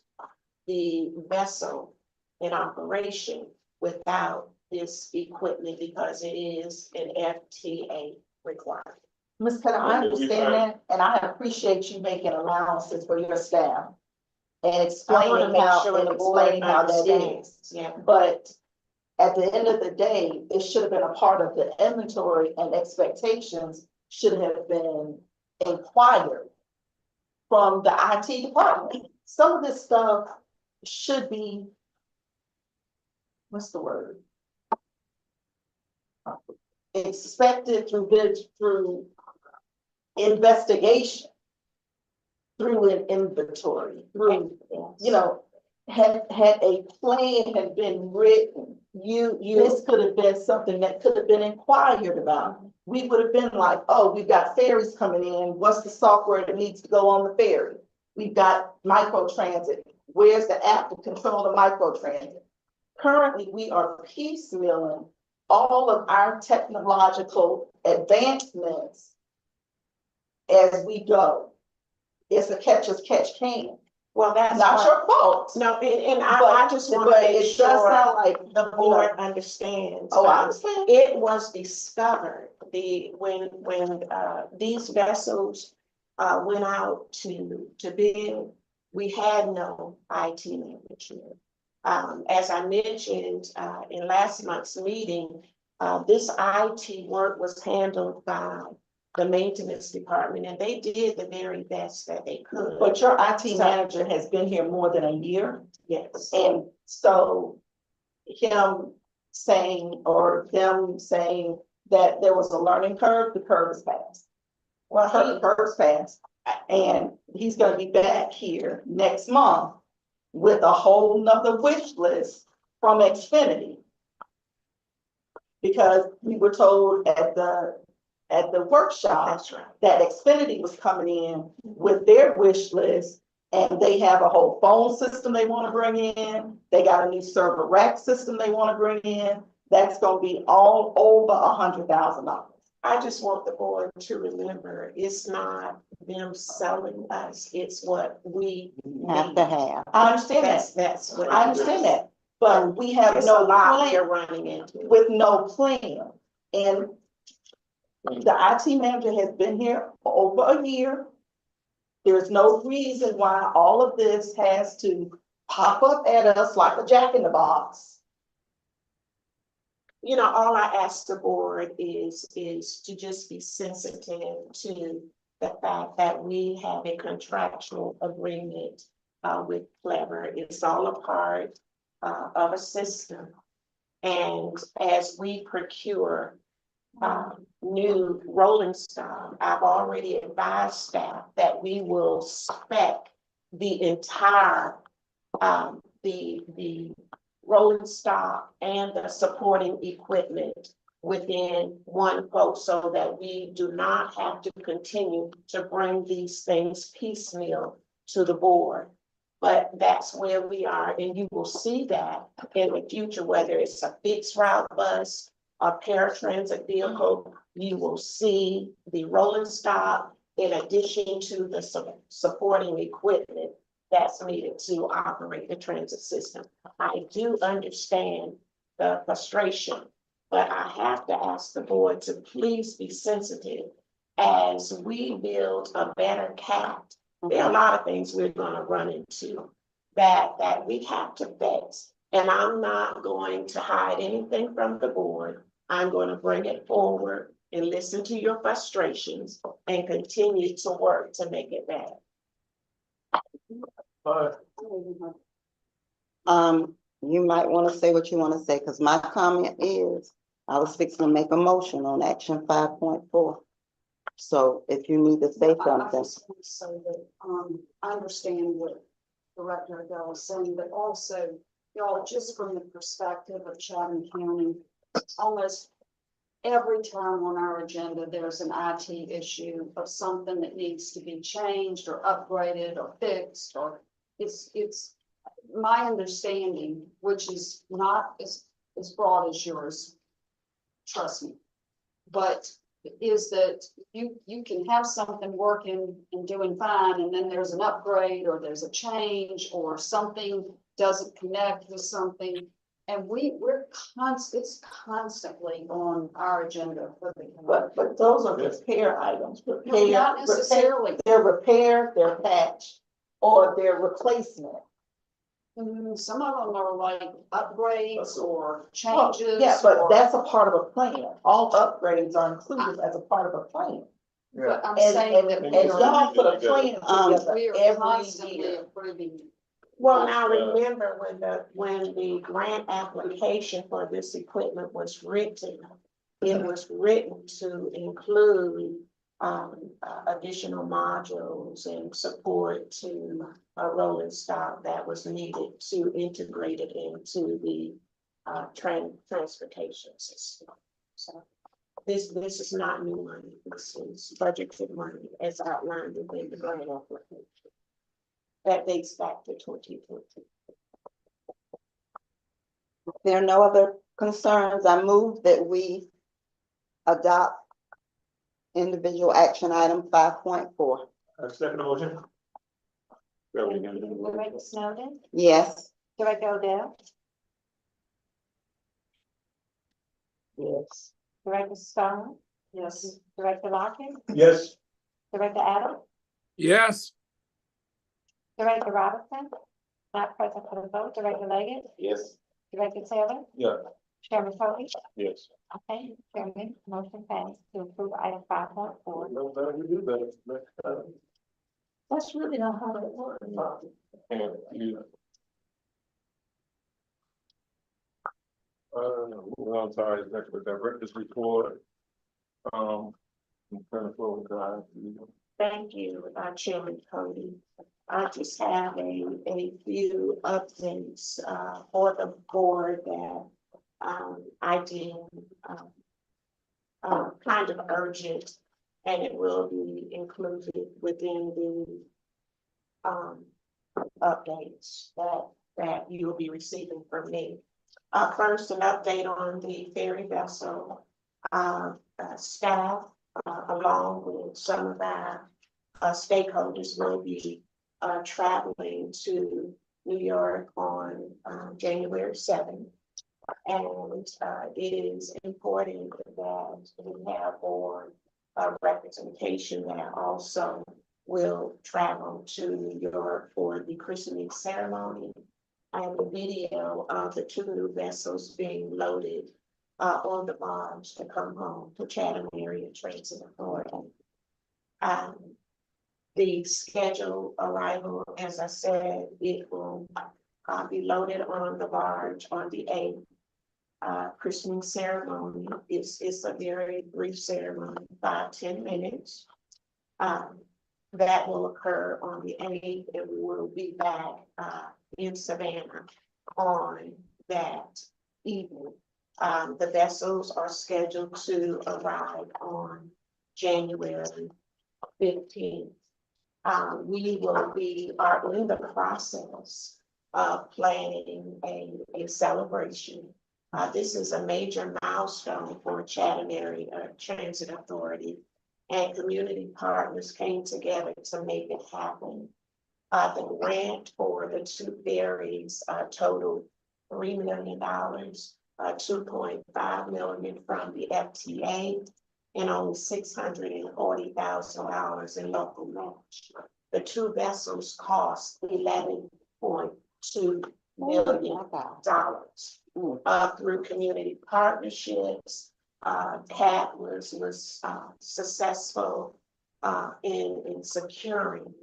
the vessel in operation without this equipment because it is an FTA requirement. Ms. Cutter, I understand that, and I appreciate you making allowances for your staff and explaining how that is. Yeah. But at the end of the day, it should have been a part of the inventory, and expectations should have been inquired from the IT department. Some of this stuff should be, what's the word? Expected through investigation, through an inventory, through, you know, had a plan had been written, this could have been something that could have been inquired about. We would have been like, oh, we've got ferries coming in. What's the software that needs to go on the ferry? We've got microtransit. Where's the app to control the microtransit? Currently, we are piecemealing all of our technological advancements as we go. It's a catch as catch can. Well, that's Not your fault. No, and I just want to make it does sure sound like the board understands. Oh, I understand. It was discovered when these vessels went out to bid, we had no IT management. As I mentioned in last month's meeting, this IT work was handled by the maintenance department, and they did the very best that they could. But your IT manager has been here more than a year. Yes. And so him saying, or them saying that there was a learning curve, the curve is passed. Well, the curve's passed, and he's gonna be back here next month with a whole nother wish list from Xfinity. Because we were told at the workshop. That's right. That Xfinity was coming in with their wish list, and they have a whole phone system they want to bring in. They got a new server rack system they want to bring in. That's going to be all over $100,000. I just want the board to remember, it's not them selling us, it's what we Have need. to have. I understand that. That's what. I understand that, but we have It's a no lot plan you're running into. with no plan. And the IT manager has been here for over a year. There's no reason why all of this has to pop up at us like a jack in the box. You know, all I ask the board is to just be sensitive to the fact that we have a contractual agreement with Clever. It's all a part of a system. And as we procure new rolling stock, I've already advised staff that we will spec the entire the rolling stock and the supporting equipment within one quote so that we do not have to continue to bring these things piecemeal to the board. But that's where we are, and you will see that in the future, whether it's a fixed route bus, a paratransit vehicle, you will see the rolling stock in addition to the supporting equipment that's needed to operate the transit system. I do understand the frustration, but I have to ask the board to please be sensitive as we build a better CAT. There are a lot of things we're gonna run into that we have to fix. And I'm not going to hide anything from the board. I'm going to bring it forward and listen to your frustrations and continue to work to make it better. You might want to say what you want to say, because my comment is, I was fixing to make a motion on action 5.4. So if you need to say I something, just want to say that, I understand what Director Adele is saying, but also, y'all, just from the perspective of Chatham County, almost every time on our agenda, there's an IT issue of something that needs to be changed or upgraded or fixed, or it's my understanding, which is not as broad as yours, trust me, but is that you can have something working and doing fine, and then there's an upgrade or there's a change or something doesn't connect with something. And it's constantly on our agenda for the. But those are repair items, No, not necessarily. They're repair, they're patch, or they're replacement. Some of them are like upgrades or changes. Yeah, but that's a part of a plan. All upgrades are included as a part of a plan. But I'm And saying that and y'all put a plan together we are every constantly year. approving. Well, now remember when the grant application for this equipment was written, it was written to include additional modules and support to a rolling stock that was needed to integrate it into the transportation system. So this is not new money. This is budgeted money as outlined within the grant application. That dates back to 2020. if there are no other concerns, I move that we adopt individual action item 5.4. Second motion. Director Snowden, Yes. Director Odell, Yes. Director Stone, Yes. Director Lockett, Yes. Director Adams, Yes. Director Robinson, not present for the vote, Director Leggett, Yes. Director Taylor, Yeah. Chairman Cody. Yes. Okay, Chairman, motion passed to approve item 5.4. No better, we do better. That's really not how it works. And you. Moving on to our executive director's report. I'm turning forward to Thank you, Chairman Cody. I just have a few updates for the board that I deem kind of urgent, and it will be included within the updates that you will be receiving from me. First, an update on the ferry vessel. Staff, along with some of our stakeholders, will be traveling to New York on January 7th. And it is important that we have board representation that also will travel to New York for the christening ceremony and the video of the two new vessels being loaded on the barge to come home to Chatham Area Transit Authority. The scheduled arrival, as I said, it will be loaded on the barge on the 8th. Christening ceremony is a very brief ceremony, 5-10 minutes. That will occur on the 8th, and we will be back in Savannah on that evening. The vessels are scheduled to arrive on January 15th. We are in the process of planning a celebration. This is a major milestone for Chatham Area Transit Authority, and community partners came together to make it happen. The grant for the two ferries totaled $3 million, $2.5 million from the FTA, and only $640,000 in local match. The two vessels cost $11.2 million through community partnerships. CAT was successful in securing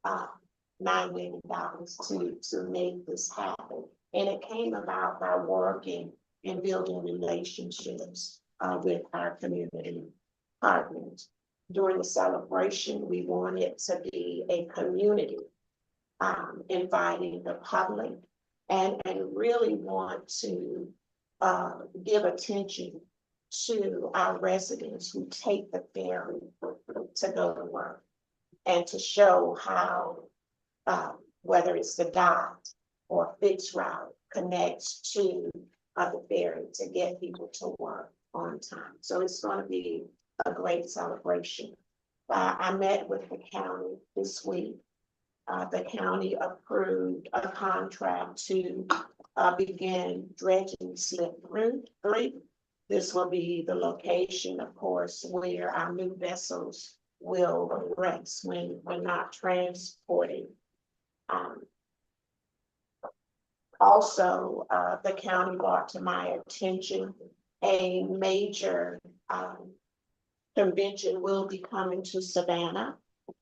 $9 million to make this happen. And it came about by working and building relationships with our community partners. During the celebration, we wanted to be a community, inviting the public and really want to give attention to our residents who take the ferry to go to work, and to show how, whether it's the dot or fixed route, connects to the ferry to get people to work on time. So it's going to be a great celebration. I met with the county this week. The county approved a contract to begin dredging slip 3. This will be the location, of course, where our new vessels will rest when we're not transporting. Also, the county brought to my attention a major convention will be coming to Savannah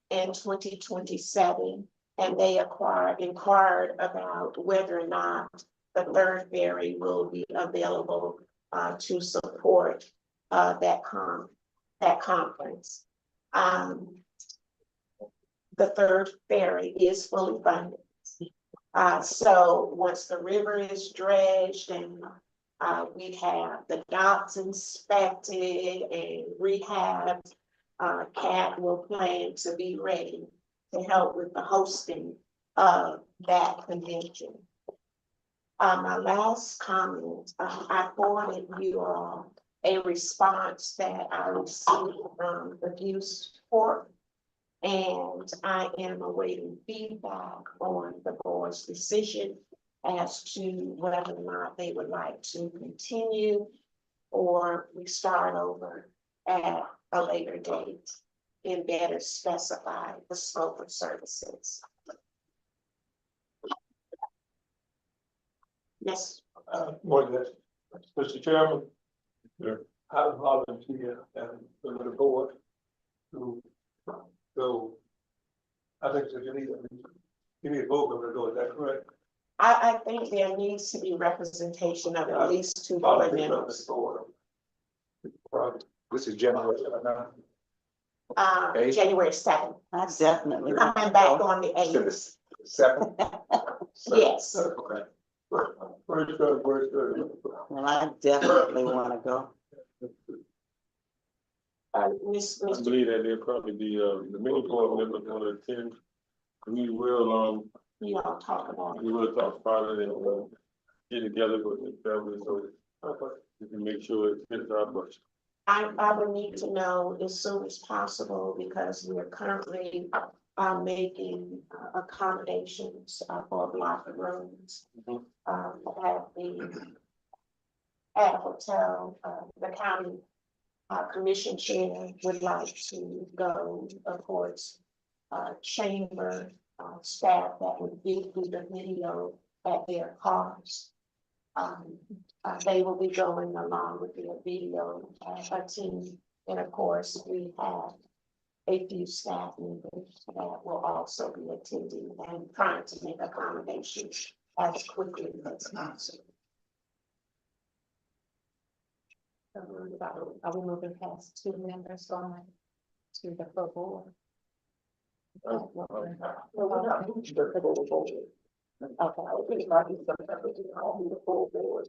in 2027, and they inquired about whether or not the third ferry will be available to support that conference. The third ferry is fully funded. So once the river is dredged and we have the docks inspected and rehabbed, CAT will plan to be ready to help with the hosting of that convention. My last comment, I forwarded you all a response that I received from the Abuse Court, and I am awaiting feedback on the board's decision as to whether or not they would like to continue or we start over at a later date and better specify the scope of services. Yes. Mr. Chairman. I volunteer and for the board to go. I think that you need a vote to go, is that correct? I think there needs to be representation of at least 2 board members. This is January. January 7th. I definitely. Coming back on the 8th. 7th. Yes. Okay. Well, I definitely want to go. I believe that there'll probably be the many board members going to attend. We will You all talk about it. we will talk about it and get together with the family so we can make sure it fits our budget. I would need to know as soon as possible because we're currently making accommodations for block of rooms at a hotel. The county commission chair would like to go, of course, chamber staff that would do the video at their cars. They will be going along with their video team. And of course, we have a few staff members that will also be attending and trying to make accommodations as quickly as possible. Are we moving past 2 members going to the full board? No, we're not moving to the full board. Okay, I was thinking about doing something, but you call me the full board.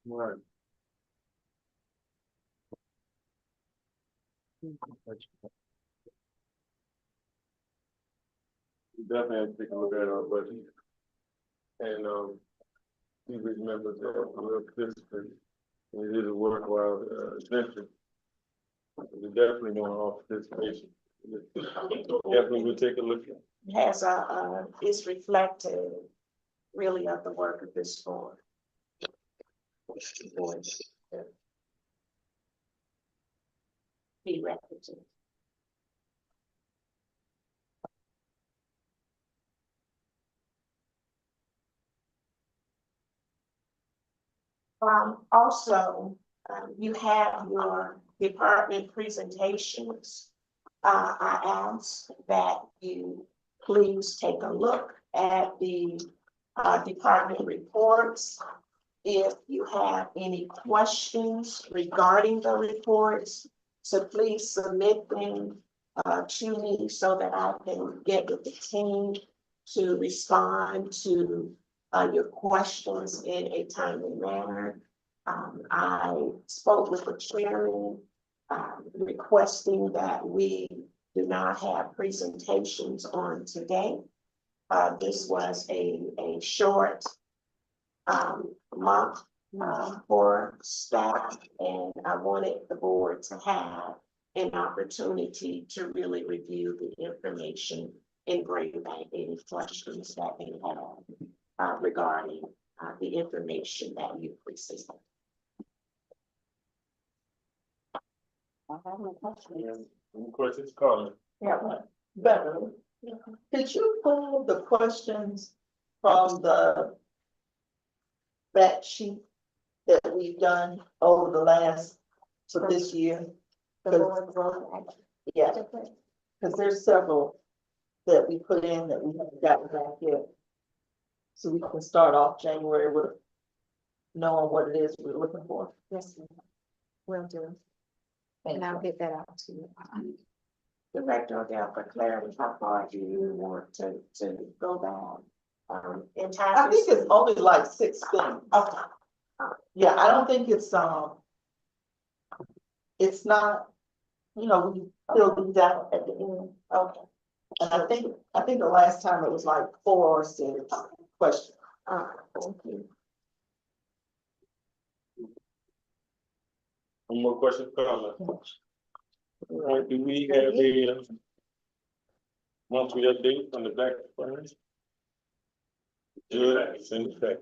Right. We definitely have to take a look at our budget. And, see which members that will participate. It is a worthwhile, venture. We definitely want all participation. Definitely we'll take a look at. Has is reflective really of the work of this board. Be represented. Also, you have your department presentations. I ask that you please take a look at the department reports. If you have any questions regarding the reports, so please submit them to me so that I can get with the team to respond to your questions in a timely manner. I spoke with the chairman requesting that we do not have presentations on today. This was a short month for staff, and I wanted the board to have an opportunity to really review the information and bring back any questions that they have regarding the information that you presented. I have no questions. Any questions, comments? Yeah, Beverly, did you pull the questions from the fact sheet that we've done over the last, for this year? The board vote action. Yeah, because there's several that we put in that we haven't gotten back yet. So we can start off January with knowing what it is we're looking for. Yes, ma'am. Will do. And I'll get that out to you. Director Odell, for clarity, how far do you want to go down? In time? I think it's only like 6 things. Okay. Yeah, I don't think it's not, you know, we fill these out at the end. Okay. And I think the last time it was like 4 or 6 questions. Thank you. One more question, comment? All right, do we have a monthly update from the back furnace? Good, send it back.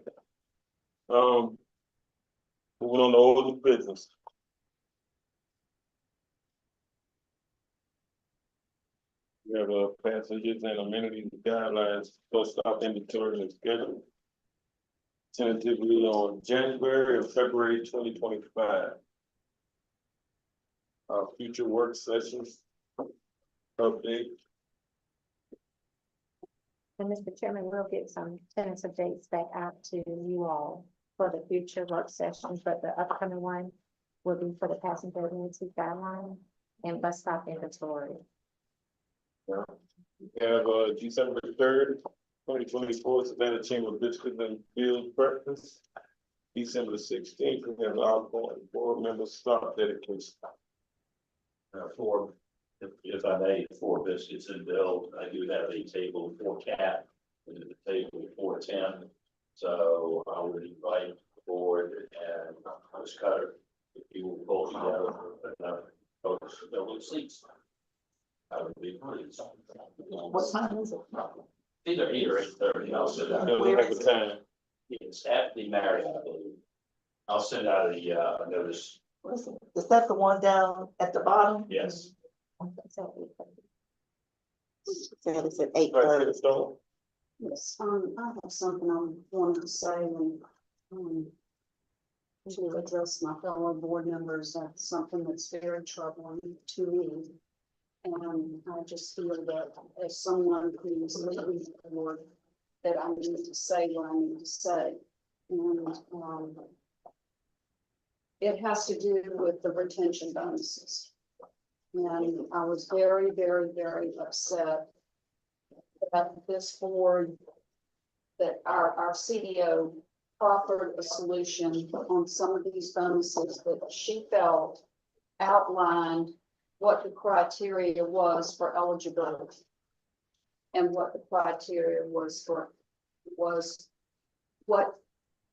Moving on to old business. We have passengers and amenities guidelines, post stop inventory and schedule. Tentatively on January or February 2025. Future work sessions update. And Mr. Chairman, we'll get some tentative dates back out to you all for the future work sessions, but the upcoming one will be for the passenger amenity guideline and bus stop inventory. We have December 3rd, 2024, Savannah Chamber of Biscuits and Field Breakfast. December 16th, we have our board member start dedication. If I may, 4 biscuits and build, I do have a table for Cat, and the table for 10. So I would invite the board and Ms. Cutter, if you will pull together enough folks to fill the seats. I would be pleased. What time is it? Either 8 or 8:30, I'll send out. Where is the time? It's at the Marriott, I believe. I'll send out a notice. Is that the one down at the bottom? Yes. Said it's at 8:30. Vice Stone? Yes, I have something I wanted to say and, to address my fellow board members, that's something that's very troubling to me. And I just feel that as someone who's leading the board, that I need to say what I need to say. And, it has to do with the retention bonuses. And I was very, very, very upset that this board, that our CEO offered a solution on some of these bonuses that she felt outlined what the criteria was for eligibility. And what the criteria was for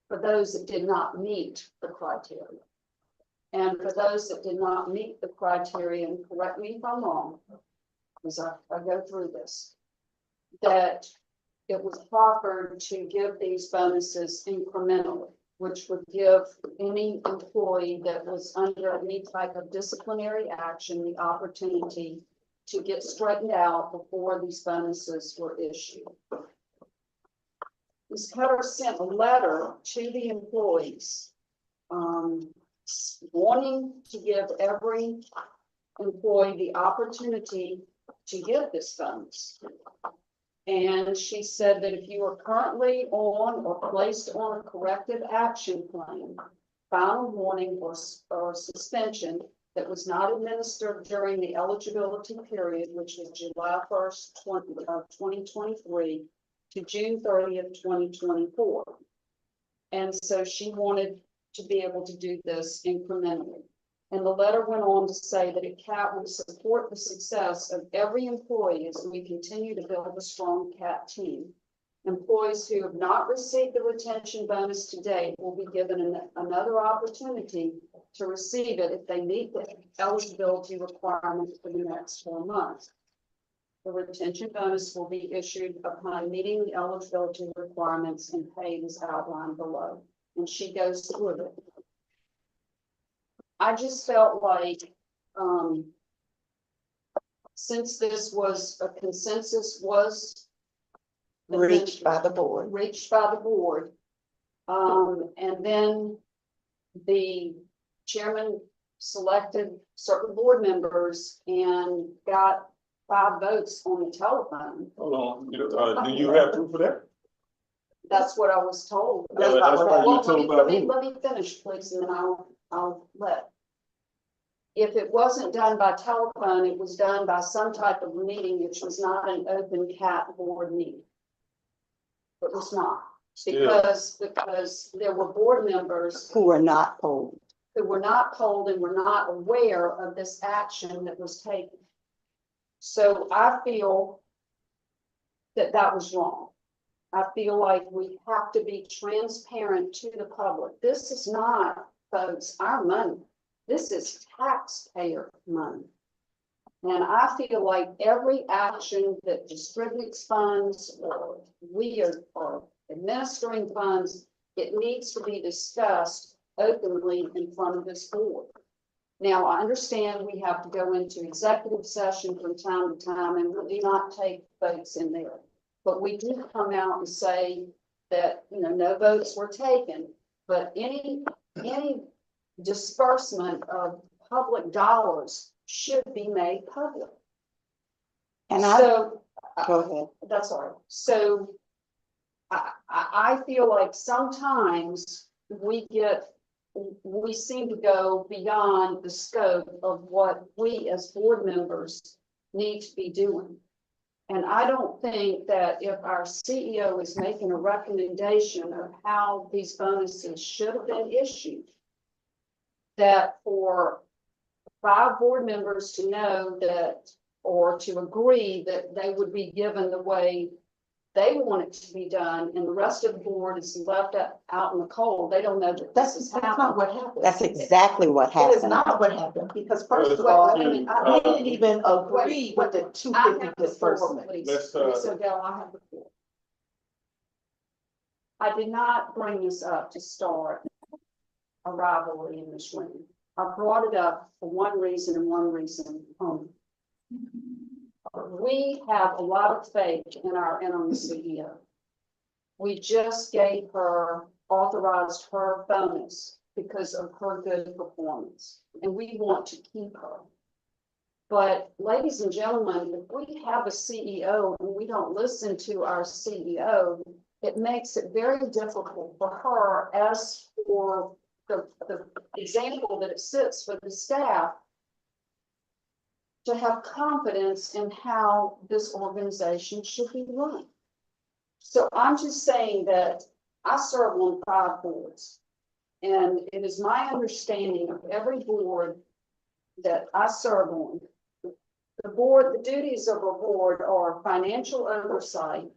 those that did not meet the criteria. And for those that did not meet the criteria, and correct me if I'm wrong, as I go through this, that it was offered to give these bonuses incrementally, which would give any employee that was under any type of disciplinary action the opportunity to get straightened out before these bonuses were issued. Ms. Cutter sent a letter to the employees, wanting to give every employee the opportunity to get this bonus. And she said that if you are currently on or placed on a corrective action plan, final warning or suspension that was not administered during the eligibility period, which was July 1st, 2023 to June 30th, 2024. And so she wanted to be able to do this incrementally. And the letter went on to say that CAT will support the success of every employee as we continue to build a strong CAT team. Employees who have not received the retention bonus to date will be given another opportunity to receive it if they meet the eligibility requirements for the next 4 months. The retention bonus will be issued upon meeting the eligibility requirements and paid as outlined below. And she goes through it. I just felt like, since this was a consensus was Reached by the board. And then the chairman selected certain board members and got 5 votes on the telephone. Hold on, do you have proof of that? That's what I was told. That's why you were told by who? Let me finish, please, and then I'll let. If it wasn't done by telephone, it was done by some type of meeting, which was not an open CAT board meeting. It was not, because there were board members Who are not polled. who were not polled and were not aware of this action that was taken. So I feel that that was wrong. I feel like we have to be transparent to the public. This is not, folks, our money. This is taxpayer money. And I feel like every action that distributes funds or we are administering funds, it needs to be discussed openly in front of this board. Now, I understand we have to go into executive session from time to time and we do not take votes in there. But we do come out and say that, no votes were taken, but any disbursement of public dollars should be made public. And So, go ahead. that's all right. So I feel like sometimes we seem to go beyond the scope of what we as board members need to be doing. And I don't think that if our CEO is making a recommendation of how these bonuses should have been issued, that for 5 board members to know that, or to agree that they would be given the way they want it to be done, and the rest of the board is left out in the cold, they don't know that That's not what happened. That's exactly what It happened. is not what happened, because first of Well, all, wait a minute, I didn't even agree with the 250 disbursement. Let's, Ms. Odell, I have the floor. I did not bring this up to start a rivalry in this room. I brought it up for one reason and one reason only. We have a lot of faith in our interim CEO. We just gave her, authorized her bonus because of her good performance, and we want to keep her. But ladies and gentlemen, if we have a CEO and we don't listen to our CEO, it makes it very difficult for her, as for the example that it sits for the staff, to have confidence in how this organization should be run. So I'm just saying that I serve on 5 boards. And it is my understanding of every board that I serve on, the duties of a board are financial oversight,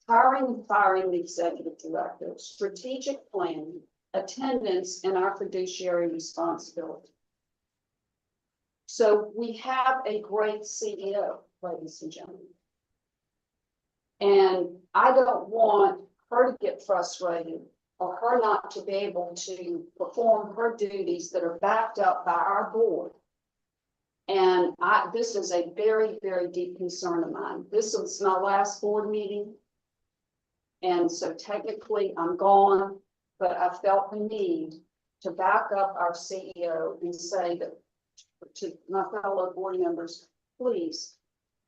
hiring and firing the executive director, strategic planning, attendance, and our fiduciary responsibility. So we have a great CEO, ladies and gentlemen. And I don't want her to get frustrated or her not to be able to perform her duties that are backed up by our board. And this is a very, very deep concern of mine. This was my last board meeting. And so technically I'm gone, but I felt the need to back up our CEO and say that to my fellow board members, please,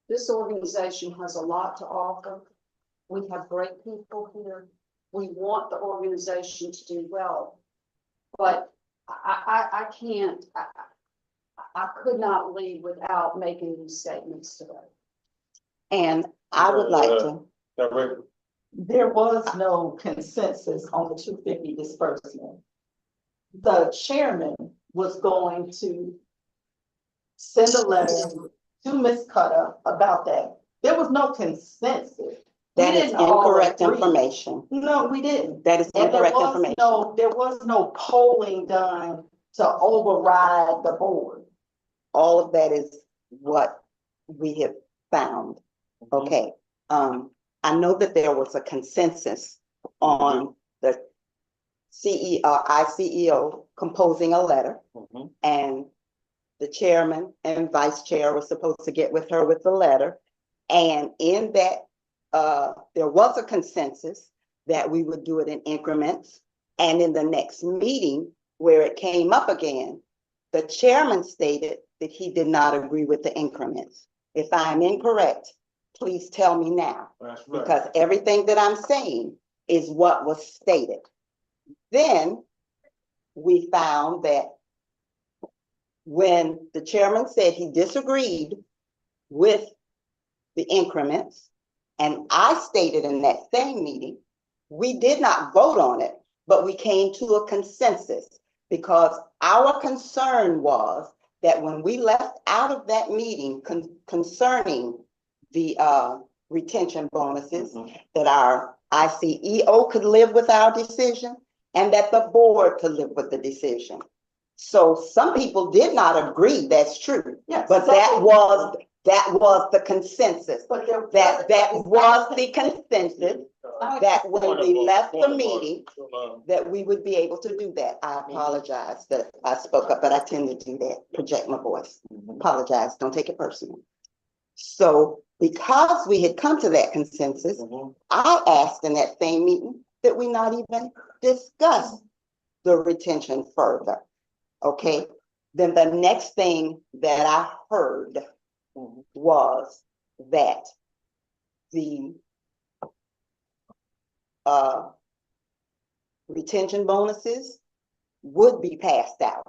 this organization has a lot to offer. We have great people here. We want the organization to do well, but I can't, I could not leave without making these statements today. And I would like to, Director, There was no consensus on the 250 disbursement. The chairman was going to send a letter to Ms. Cutter about that. There was no consensus. that We is didn't all incorrect agree. information. No, we didn't. That is And incorrect information. there was no polling done to override the board. All of that is what we have found. Okay, I know that there was a consensus on the ICEO composing a letter, and the chairman and vice chair were supposed to get with her with the letter. And in that, there was a consensus that we would do it in increments. And in the next meeting where it came up again, the chairman stated that he did not agree with the increments. If I'm incorrect, please tell me now, that's right. because everything that I'm saying is what was stated. Then we found that when the chairman said he disagreed with the increments, and I stated in that same meeting, we did not vote on it, but we came to a consensus, because our concern was that when we left out of that meeting concerning the retention bonuses, that our ICEO could live with our decision and that the board could live with the decision. So some people did not agree, that's true. Yes, But that was the consensus. But there That was the consensus, that when we left the meeting, that we would be able to do that. I apologize that I spoke up, but I tend to do that, project my voice. Apologize, don't take it personal. So because we had come to that consensus, I asked in that same meeting that we not even discuss the retention further. Okay, then the next thing that I heard was that the retention bonuses would be passed out.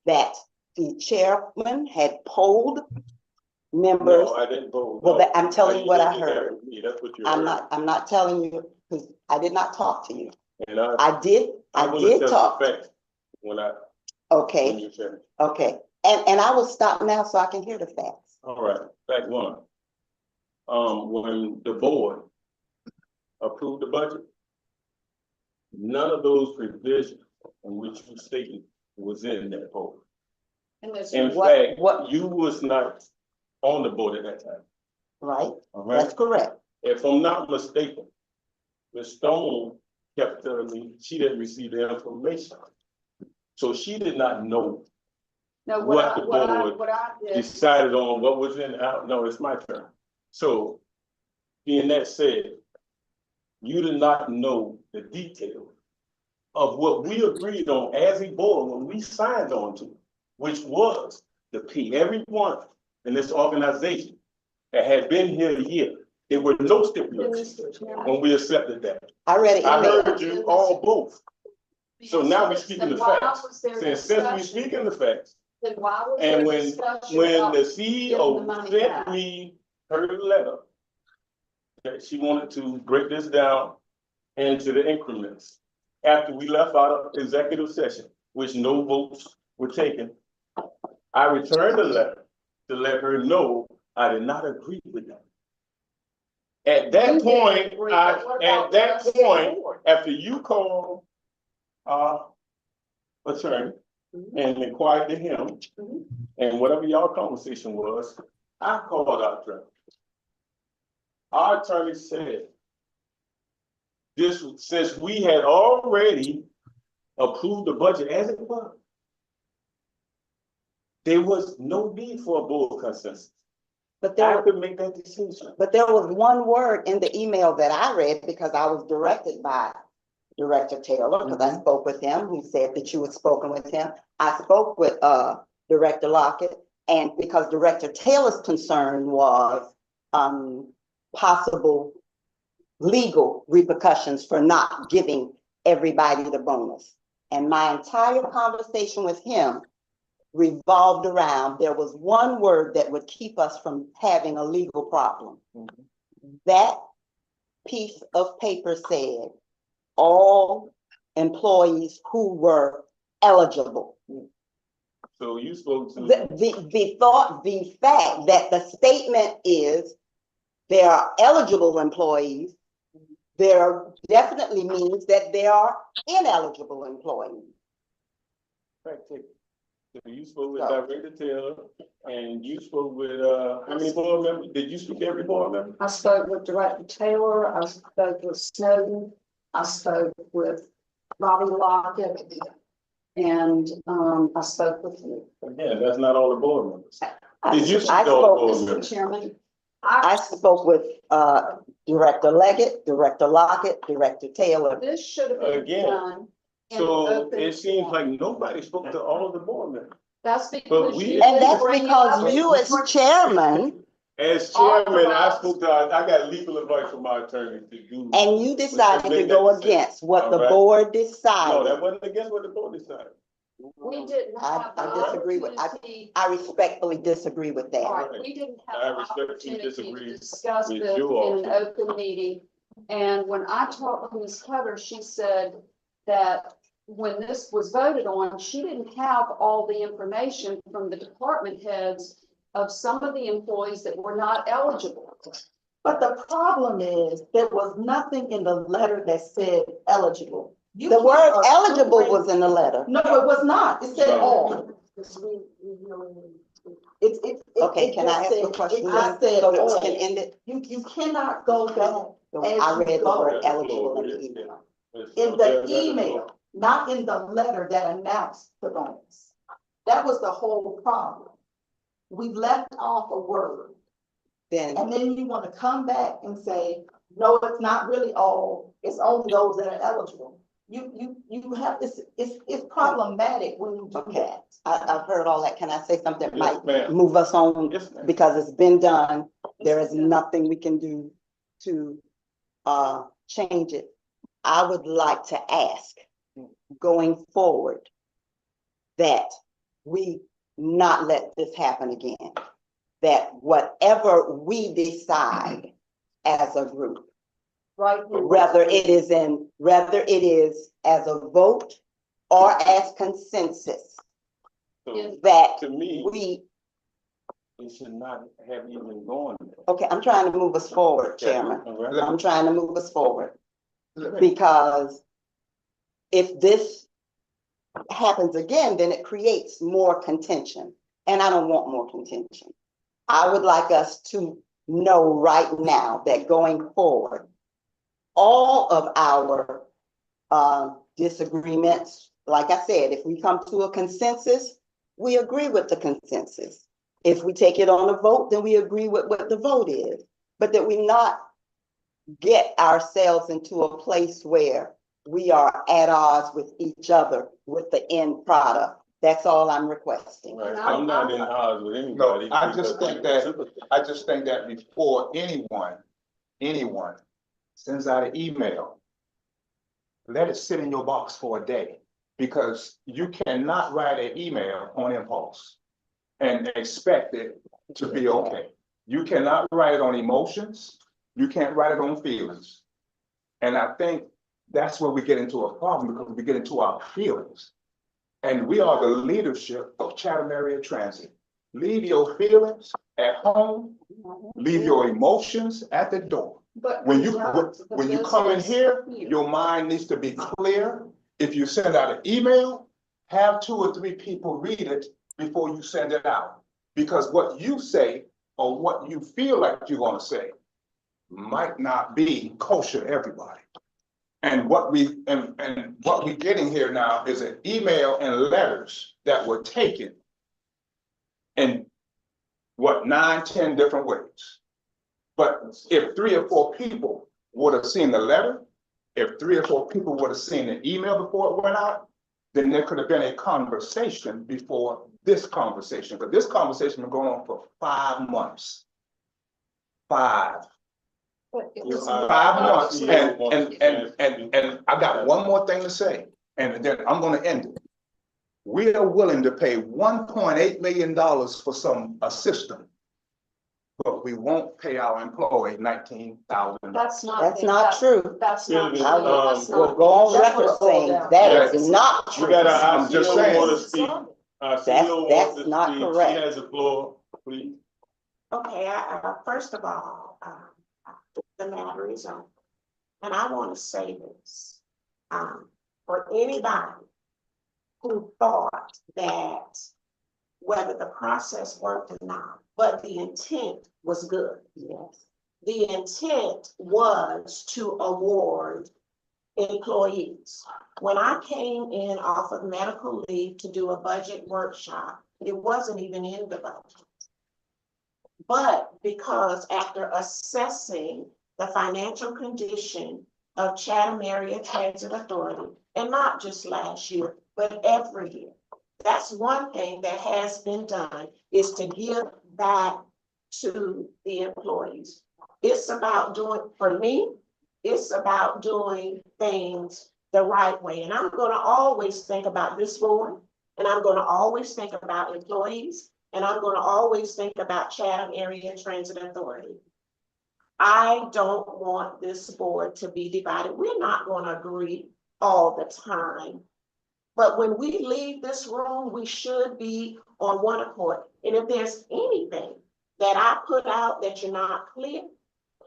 That the chairman had polled members. No, I didn't vote. Well, No. I'm telling you what I You did that heard. with me. That's what you I'm heard. not telling you, because I did not talk to you. And I did talk. When I, when Okay, you said, okay. And I will stop now so I can hear the facts. all right, fact one. When the board approved the budget, none of those provisions in which you stated was in that vote. And there's In fact, you was not on the board at that time. Right? All right. That's correct. If I'm not mistaken, Ms. Stone kept telling me she didn't receive the information. So she did not know No, what the board what I did, decided on, what was in, no, it's my turn. So, being that said, you did not know the detail of what we agreed on as a board when we signed on to, which was to pay everyone in this organization that had been here a year. There were no stipulations when we accepted that. I read I an email. heard you all both. So now we're speaking the Then why facts. was there Since we discussion? speaking the facts, Then why was and there when discussion the about CEO giving the money sent back? me her letter, that she wanted to break this down into the increments. After we left out of executive session, which no votes were taken, I returned the letter to let her know I did not agree with that. At that You didn't point, agree, but what at about the that rest of the point, board? after you called, attorney and inquired to him, Mhm. and whatever y'all conversation was, I called our attorney. Our attorney said, this, since we had already approved the budget as it was, there was no need for a board consensus. But I there, could make that decision. but there was one word in the email that I read because I was directed by Director Taylor, because I spoke with him, who said that you had spoken with him. I spoke with Director Lockett, and because Director Taylor's concern was possible legal repercussions for not giving everybody the bonus. And my entire conversation with him revolved around, there was one word that would keep us from having a legal problem. That piece of paper said, all employees who were eligible. So you spoke to. The fact that the statement is there are eligible employees, there definitely means that there are ineligible employees. So you spoke with So- Director Taylor, and you spoke with, how many board members? Did you speak to every board member? I spoke with Director Taylor, I spoke with Snowden, I spoke with Bobby Lockett, and, I spoke with you. Again, that's not all the board members. I Did you speak I to all the spoke, board Mr. members? Chairman, I spoke with Director Leggett, Director Lockett, Director Taylor. this should have been Again, done. in So open it seems forum. like nobody spoke to all of the board members. That's but because we- you. And that's didn't bring it because up. you as chairman, As All of chairman, I us. spoke to, I got legal advice from my attorney to do. and you decided to go against what the All right. board No, decided. that wasn't against what the board decided. We didn't have the I disagree with- opportunity. I respectfully disagree with that. Right, we didn't I have the respectfully opportunity to disagree discuss with this you in an also. open meeting. And when I talked to Ms. Cutter, she said that when this was voted on, she didn't have all the information from the department heads of some of the employees that were not eligible. But the problem is, there was nothing in the letter that said eligible. You The can't word eligible assume- was in the letter. No, it was not. It said No. all. It Okay, can I just ask a said- question? I said So that we all. can end it? You cannot go back as I read you the go. word eligible in the email. In the email, not in the letter that announced the bonus. That was the whole problem. We left off a word, Then, and then you want to come back and say, no, it's not really all, it's only those that are eligible. You have this, it's problematic when you do Okay. that. I've heard all that. Can I say something that Yes, might ma'am. move us on? Yes, ma'am. Because it's been done. There is nothing we can do to change it. I would like to ask, going forward, that we not let this happen again. That whatever we decide as a group, Right. whether it is as a vote or as consensus, So that to me, we, it should not have even gone there. okay, I'm trying to move us forward, Chairman. All right? I'm trying to move us forward. Because if this happens again, then it creates more contention, and I don't want more contention. I would like us to know right now that going forward, all of our disagreements, like I said, if we come to a consensus, we agree with the consensus. If we take it on a vote, then we agree with what the vote is, but that we not get ourselves into a place where we are at odds with each other with the end product. That's all I'm requesting. Right, I'm not in odds with anybody. No, I just because- think that before anyone sends out an email, let it sit in your box for a day, because you cannot write an email on impulse and expect it to be okay. You cannot write it on emotions. You can't write it on feelings. And I think that's where we get into a problem, because we get into our feelings. And we are the leadership of Chatham Area Transit. Leave your feelings at home, leave your emotions at the door. But When you conduct the when you come in business here, your mind needs to be clear. If you send out an email, have 2 or 3 people read it before you send it out. Because what you say or what you feel like you're gonna say might not be kosher to everybody. And what we getting here now is an email and letters that were taken in 9, 10 different ways. But if 3 or 4 people would have seen the letter, if 3 or 4 people would have seen the email before it went out, then there could have been a conversation before this conversation. But this conversation been going on for 5 months. 5 months. And I got one more thing to say, and then I'm gonna end it. We are willing to pay $1.8 million for a system, but we won't pay our employee $19,000. That's not. That's not true. That's not. Yeah, true. but, That's We'll not- go on that's record what it's saying all that about. is not We true. got I'm just saying. want to speak. Our CEO wants to not speak. correct. She has the floor, please. Okay, first of all, the matter is on. And I want to say this, for anybody who thought that whether the process worked or not, but the intent was good. Yes. The intent was to award employees. When I came in off of medical leave to do a budget workshop, it wasn't even in the budget. But because after assessing the financial condition of Chatham Area Transit Authority, and not just last year, but every year, that's one thing that has been done, is to give back to the employees. It's about doing, for me, it's about doing things the right way. And I'm gonna always think about this board, and I'm gonna always think about employees, and I'm gonna always think about Chatham Area Transit Authority. I don't want this board to be divided. We're not gonna agree all the time. But when we leave this room, we should be on one accord. And if there's anything that I put out that you're not clear,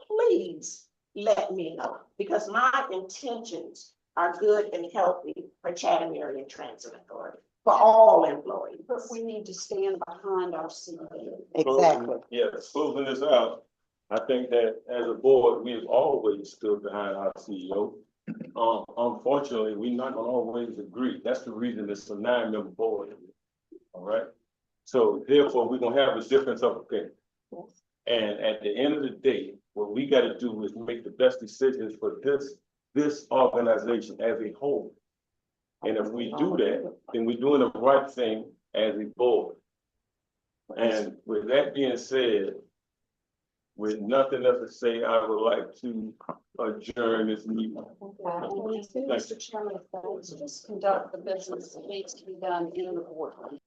please let me know, because my intentions are good and healthy for Chatham Area Transit Authority, for all employees. But we need to stand behind our CEO. Exactly. Yes, closing this out, I think that as a board, we have always stood behind our CEO. Unfortunately, we're not gonna always agree. That's the reason it's a 9-member board. All right? So therefore, we're gonna have a difference of opinion. And at the end of the day, what we gotta do is make the best decisions for this organization as a whole. And if we do that, then we're doing the right thing as a board. And with that being said, with nothing else to say, I would like to adjourn this meeting. Mr. Chairman, just conduct the business that needs to be done in the boardroom.